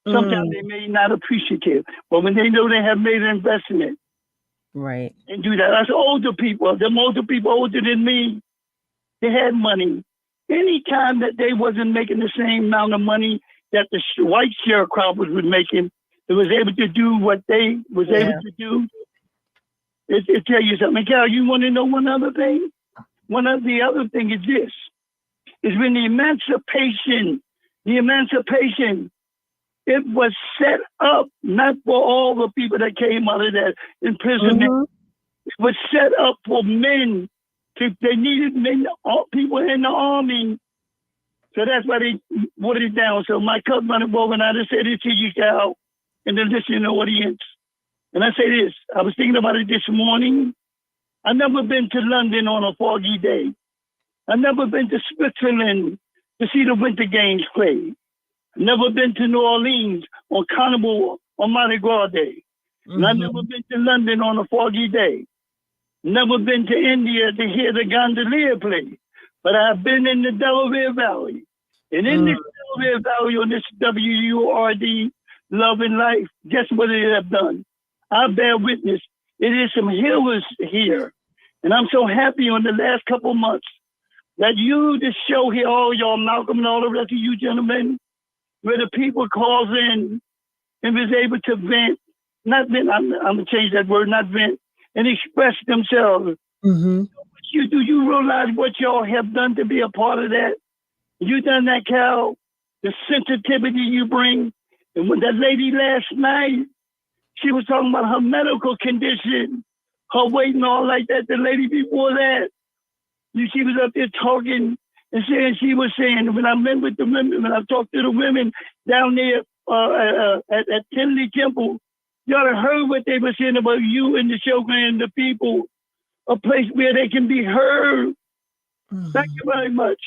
S4: Sometimes they may not appreciate it, but when they know they have made an investment,
S12: right,
S4: and do that. That's older people. Them older people older than me, they had money. Anytime that they wasn't making the same amount of money that the white sharecroppers was making, they was able to do what they was able to do. It tell you something. Carol, you want to know one other thing? The other thing is this, is when the emancipation, it was set up not for all the people that came out of that imprisonment. It was set up for men. They needed men, people in the army. So that's why they watered it down. So my cousin running over, and I just said this to you, Cal, and then listening to the audience. And I say this, I was thinking about it this morning. I've never been to London on a foggy day. I've never been to Switzerland to see the Winter Games played. I've never been to New Orleans on Carnival on Mardi Gras Day. And I've never been to London on a foggy day. Never been to India to hear the gondolier play. But I've been in the Delaware Valley. And in this Delaware Valley on this WURD, Love and Life, guess what they have done? I bear witness. It is some healers here. And I'm so happy on the last couple months that this show here, all y'all, Malcolm and all the rest of you gentlemen, where the people calls in and was able to vent, not vent, I'm going to change that word, not vent, and express themselves. Do you realize what y'all have done to be a part of that? You done that, Cal? The sensitivity you bring. And when that lady last night, she was talking about her medical condition, her weight and all like that. The lady before that, she was up there talking and saying, she was saying, when I met with the women, when I talked to the women down there at Tinley Temple, y'all have heard what they were saying about you and the Shogun and the people, a place where they can be heard. Thank you very much.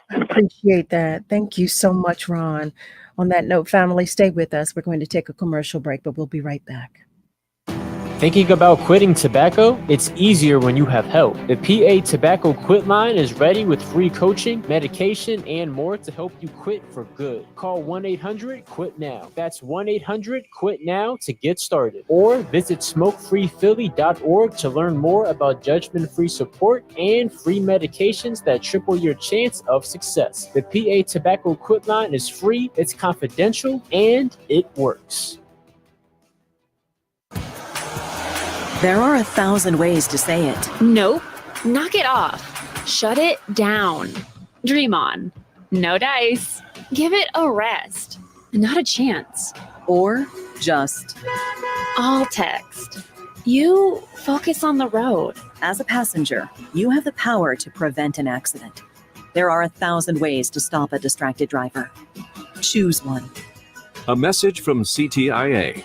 S12: I appreciate that. Thank you so much, Ron. On that note, family, stay with us. We're going to take a commercial break, but we'll be right back.
S5: Thinking about quitting tobacco? It's easier when you have help. The PA Tobacco Quit Line is ready with free coaching, medication, and more to help you quit for good. Call 1-800-QUIT-NOW. That's 1-800-QUIT-NOW to get started. Or visit smokefreephilly.org to learn more about judgment-free support and free medications that triple your chance of success. The PA Tobacco Quit Line is free, it's confidential, and it works.
S6: There are 1,000 ways to say it.
S16: Nope. Knock it off. Shut it down. Dream on. No dice. Give it a rest. Not a chance.
S6: Or just
S16: all text. You focus on the road.
S6: As a passenger, you have the power to prevent an accident. There are 1,000 ways to stop a distracted driver. Choose one.
S19: A message from CTIA.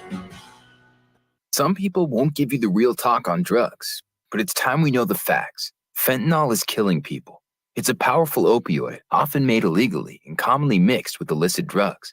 S20: Some people won't give you the real talk on drugs, but it's time we know the facts. Fentanyl is killing people. It's a powerful opioid, often made illegally and commonly mixed with illicit drugs.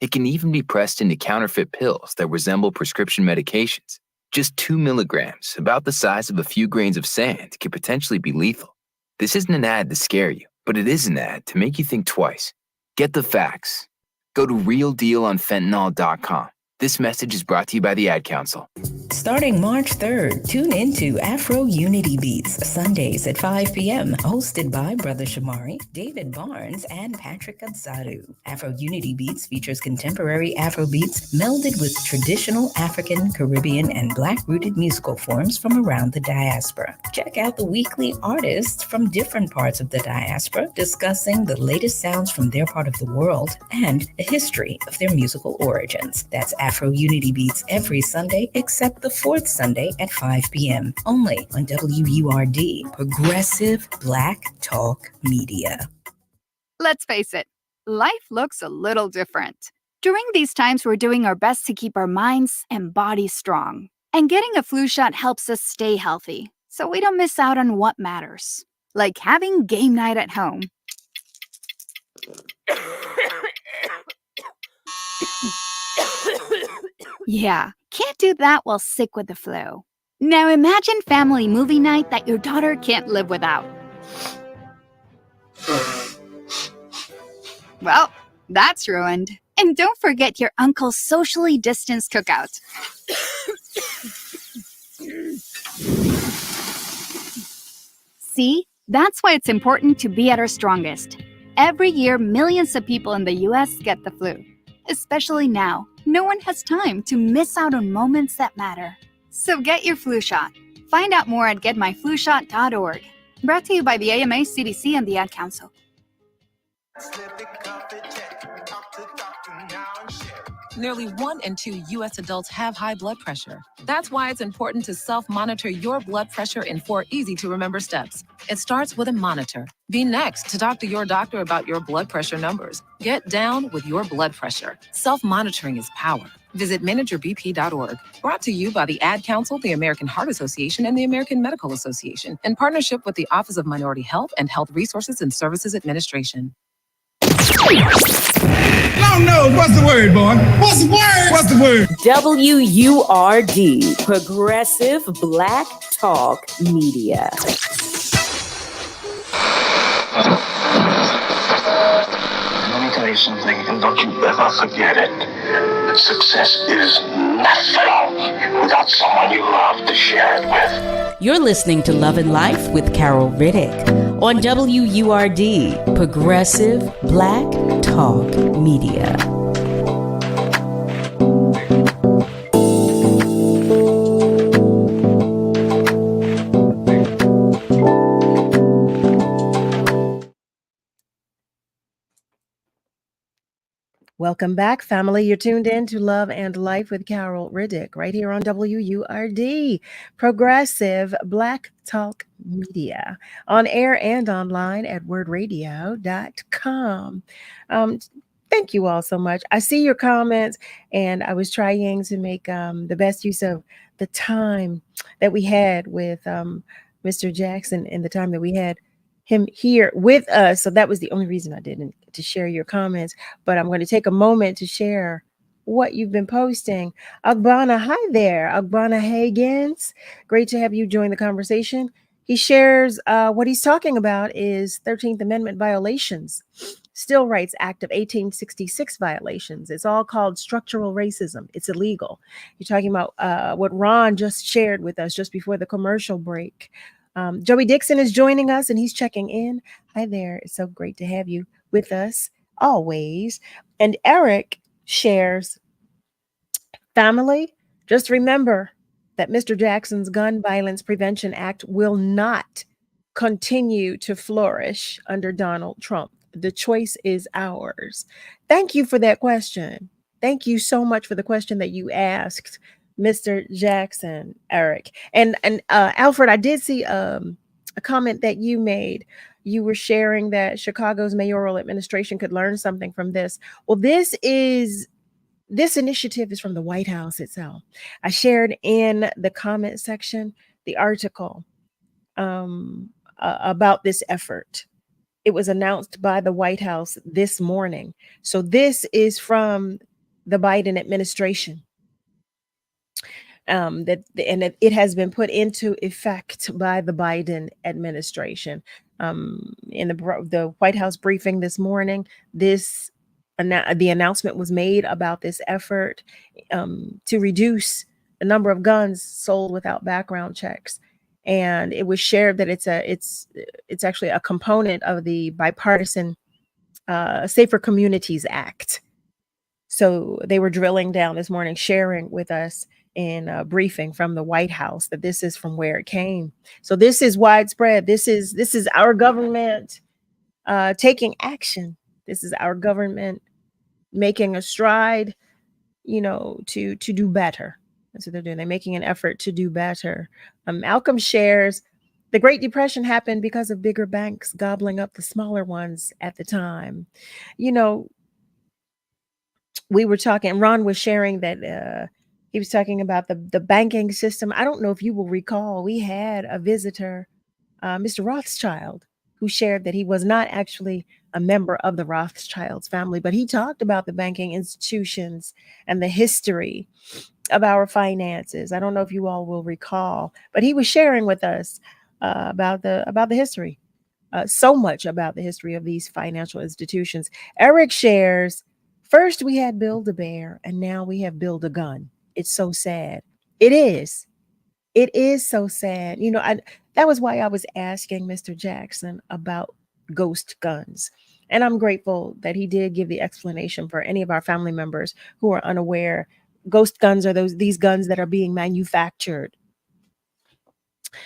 S20: It can even be pressed into counterfeit pills that resemble prescription medications. Just 2 milligrams, about the size of a few grains of sand, can potentially be lethal. This isn't an ad to scare you, but it is an ad to make you think twice. Get the facts. Go to realdealonfentanyl.com. This message is brought to you by the Ad Council.
S18: Starting March 3rd, tune into Afro Unity Beats, Sundays at 5 p.m., hosted by Brother Shamari, David Barnes, and Patrick Adzaru. Afro Unity Beats features contemporary Afro beats melded with traditional African, Caribbean, and Black-rooted musical forms from around the diaspora. Check out the weekly artists from different parts of the diaspora discussing the latest sounds from their part of the world and a history of their musical origins. That's Afro Unity Beats every Sunday, except the fourth Sunday at 5 p.m. only on WURD, Progressive Black Talk Media.
S28: Let's face it, life looks a little different. During these times, we're doing our best to keep our minds and bodies strong. And getting a flu shot helps us stay healthy, so we don't miss out on what matters, like having game night at home. Yeah, can't do that while sick with the flu. Now imagine family movie night that your daughter can't live without. Well, that's ruined. And don't forget your uncle's socially distanced cookout. See, that's why it's important to be at our strongest. Every year, millions of people in the US get the flu. Especially now, no one has time to miss out on moments that matter. So get your flu shot. Find out more at getmyflushot.org. Brought to you by the AMA, CDC, and the Ad Council.
S2: Nearly 1 in 2 U.S. adults have high blood pressure. That's why it's important to self-monitor your blood pressure in 4 easy-to-remember steps. It starts with a monitor. Be next to talk to your doctor about your blood pressure numbers. Get down with your blood pressure. Self-monitoring is power. Visit managerbp.org. Brought to you by the Ad Council, the American Heart Association, and the American Medical Association, in partnership with the Office of Minority Health and Health Resources and Services Administration.
S25: Long nose, what's the word, boy? What's the word? What's the word?
S9: WURD, Progressive Black Talk Media.
S10: Let me tell you something, and don't you ever forget it. Success is nothing without someone you love to share it with.
S18: You're listening to Love and Life with Carol Riddick on WURD, Progressive Black Talk Media.
S12: Welcome back, family. You're tuned in to Love and Life with Carol Riddick, right here on WURD, Progressive Black Talk Media, on air and online at wordradio.com. Thank you all so much. I see your comments, and I was trying to make the best use of the time that we had with Mr. Jackson and the time that we had him here with us. So that was the only reason I didn't to share your comments, but I'm going to take a moment to share what you've been posting. Agbana, hi there. Agbana Hagans, great to have you join the conversation. He shares what he's talking about is 13th Amendment violations, Still Rights Act of 1866 violations. It's all called structural racism. It's illegal. You're talking about what Ron just shared with us just before the commercial break. Joey Dixon is joining us and he's checking in. Hi there. It's so great to have you with us always. And Eric shares, family, just remember that Mr. Jackson's Gun Violence Prevention Act will not continue to flourish under Donald Trump. The choice is ours. Thank you for that question. Thank you so much for the question that you asked, Mr. Jackson, Eric. And Alfred, I did see a comment that you made. You were sharing that Chicago's mayoral administration could learn something from this. Well, this initiative is from the White House itself. I shared in the comment section the article about this effort. It was announced by the White House this morning. So this is from the Biden administration. It has been put into effect by the Biden administration. In the White House briefing this morning, the announcement was made about this effort to reduce the number of guns sold without background checks. And it was shared that it's actually a component of the bipartisan Safer Communities Act. So they were drilling down this morning, sharing with us in a briefing from the White House that this is from where it came. So this is widespread. This is our government taking action. This is our government making a stride, to do better. That's what they're doing. They're making an effort to do better. Malcolm shares, the Great Depression happened because of bigger banks gobbling up the smaller ones at the time. we were talking, Ron was sharing that he was talking about the banking system. I don't know if you will recall, we had a visitor, Mr. Rothschild, who shared that he was not actually a member of the Rothschilds family, but he talked about the banking institutions and the history of our finances. I don't know if you all will recall, but he was sharing with us about the history, so much about the history of these financial institutions. Eric shares, first we had Build a Bear, and now we have Build a Gun. It's so sad. It is. It is so sad. That was why I was asking Mr. Jackson about ghost guns. And I'm grateful that he did give the explanation for any of our family members who are unaware. Ghost guns are these guns that are being manufactured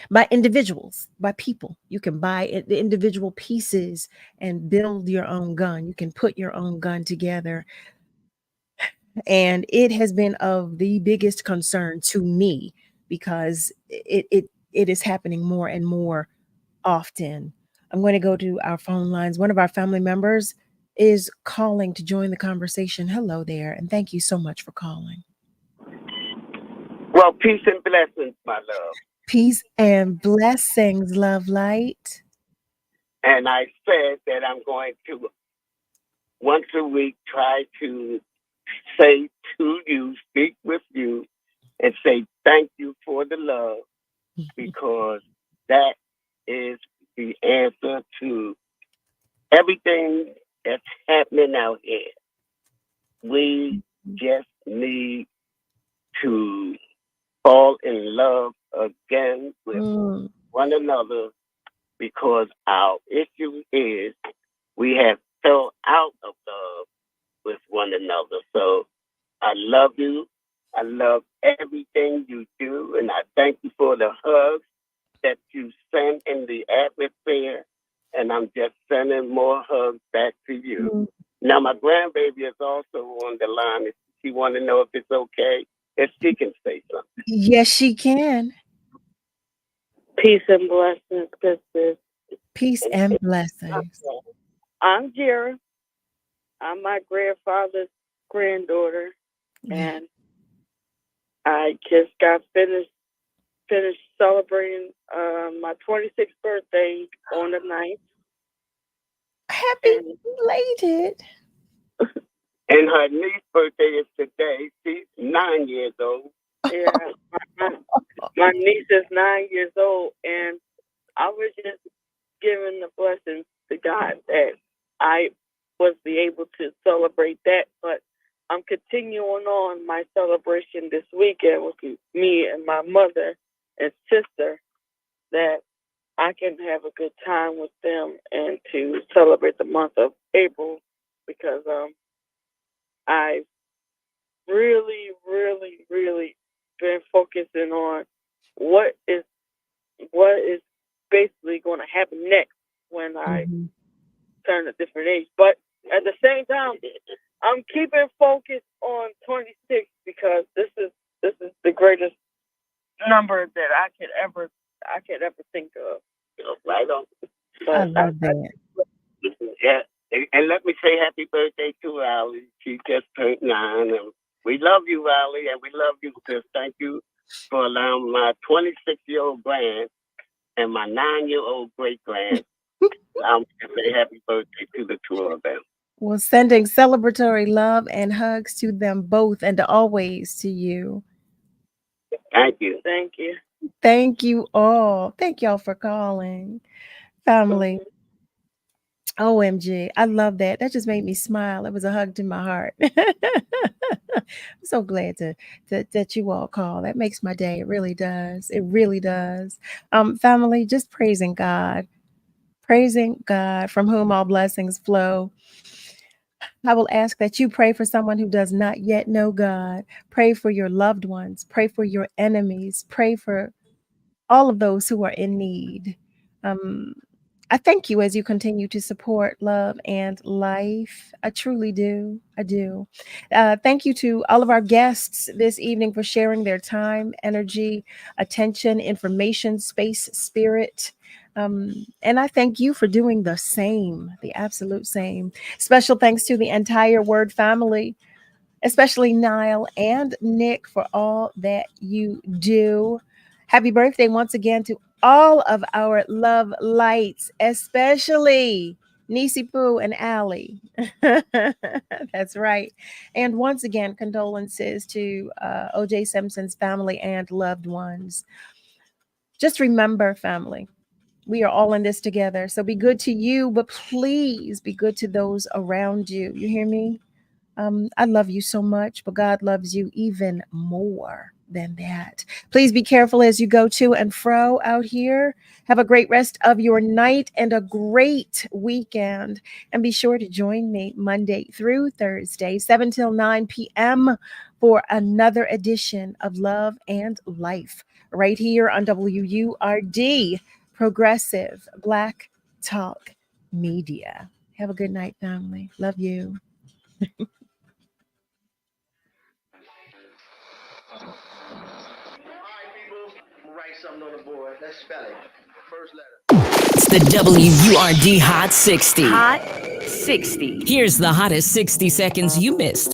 S12: by individuals, by people. You can buy the individual pieces and build your own gun. You can put your own gun together. And it has been of the biggest concern to me because it is happening more and more often. I'm going to go to our phone lines. One of our family members is calling to join the conversation. Hello there, and thank you so much for calling.
S7: Well, peace and blessings, my love.
S12: Peace and blessings, love light.
S7: And I said that I'm going to, once a week, try to say to you, speak with you, and say thank you for the love, because that is the answer to everything that's happening out here. We just need to fall in love again with one another, because our issue is we have fell out of love with one another. So I love you. I love everything you do, and I thank you for the hugs that you send in the atmosphere, and I'm just sending more hugs back to you. Now, my grandbaby is also on the line. If she want to know if it's okay, if she can say something.
S12: Yes, she can.
S8: Peace and blessings, sisters.
S12: Peace and blessings.
S8: I'm Jera. I'm my grandfather's granddaughter, and I just got finished celebrating my 26th birthday on the 9th.
S12: Happy belated.
S7: And her niece's birthday is today. She's 9 years old.
S8: Yeah, my niece is 9 years old, and I was just giving the blessings to God that I was able to celebrate that. But I'm continuing on my celebration this weekend with me and my mother and sister, that I can have a good time with them and to celebrate the month of April, because I've really, really, really been focusing on what is basically going to happen next when I turn a different age. But at the same time, I'm keeping focused on 26, because this is the greatest number that I could ever think of.
S7: Right on.
S12: I love that.
S7: Yeah, and let me say happy birthday to Riley. She just turned 9, and we love you, Riley, and we love you, sis. Thank you for allowing my 26-year-old grand and my 9-year-old great grand. I'm going to say happy birthday to the two of them.
S12: Well, sending celebratory love and hugs to them both, and always to you.
S7: Thank you.
S8: Thank you.
S12: Thank you all. Thank y'all for calling. Family. OMG. I love that. That just made me smile. It was a hug to my heart. I'm so glad that you all call. That makes my day. It really does. It really does. Family, just praising God. Praising God, from whom all blessings flow. I will ask that you pray for someone who does not yet know God. Pray for your loved ones. Pray for your enemies. Pray for all of those who are in need. I thank you as you continue to support Love and Life. I truly do. I do. Thank you to all of our guests this evening for sharing their time, energy, attention, information, space, spirit. And I thank you for doing the same, the absolute same. Special thanks to the entire Word family especially Niall and Nick for all that you do. Happy birthday once again to all of our love lights, especially Nisi Poo and Allie. That's right. And once again, condolences to OJ Simpson's family and loved ones. Just remember, family, we are all in this together. So be good to you, but please be good to those around you. You hear me? I love you so much, but God loves you even more than that. Please be careful as you go to and fro out here. Have a great rest of your night and a great weekend. And be sure to join me Monday through Thursday, 7 till 9 p.m. for another edition of Love and Life right here on WURD, Progressive Black Talk Media. Have a good night, family. Love you.
S18: It's the WURD Hot 60. Hot 60. Here's the hottest 60 seconds you missed.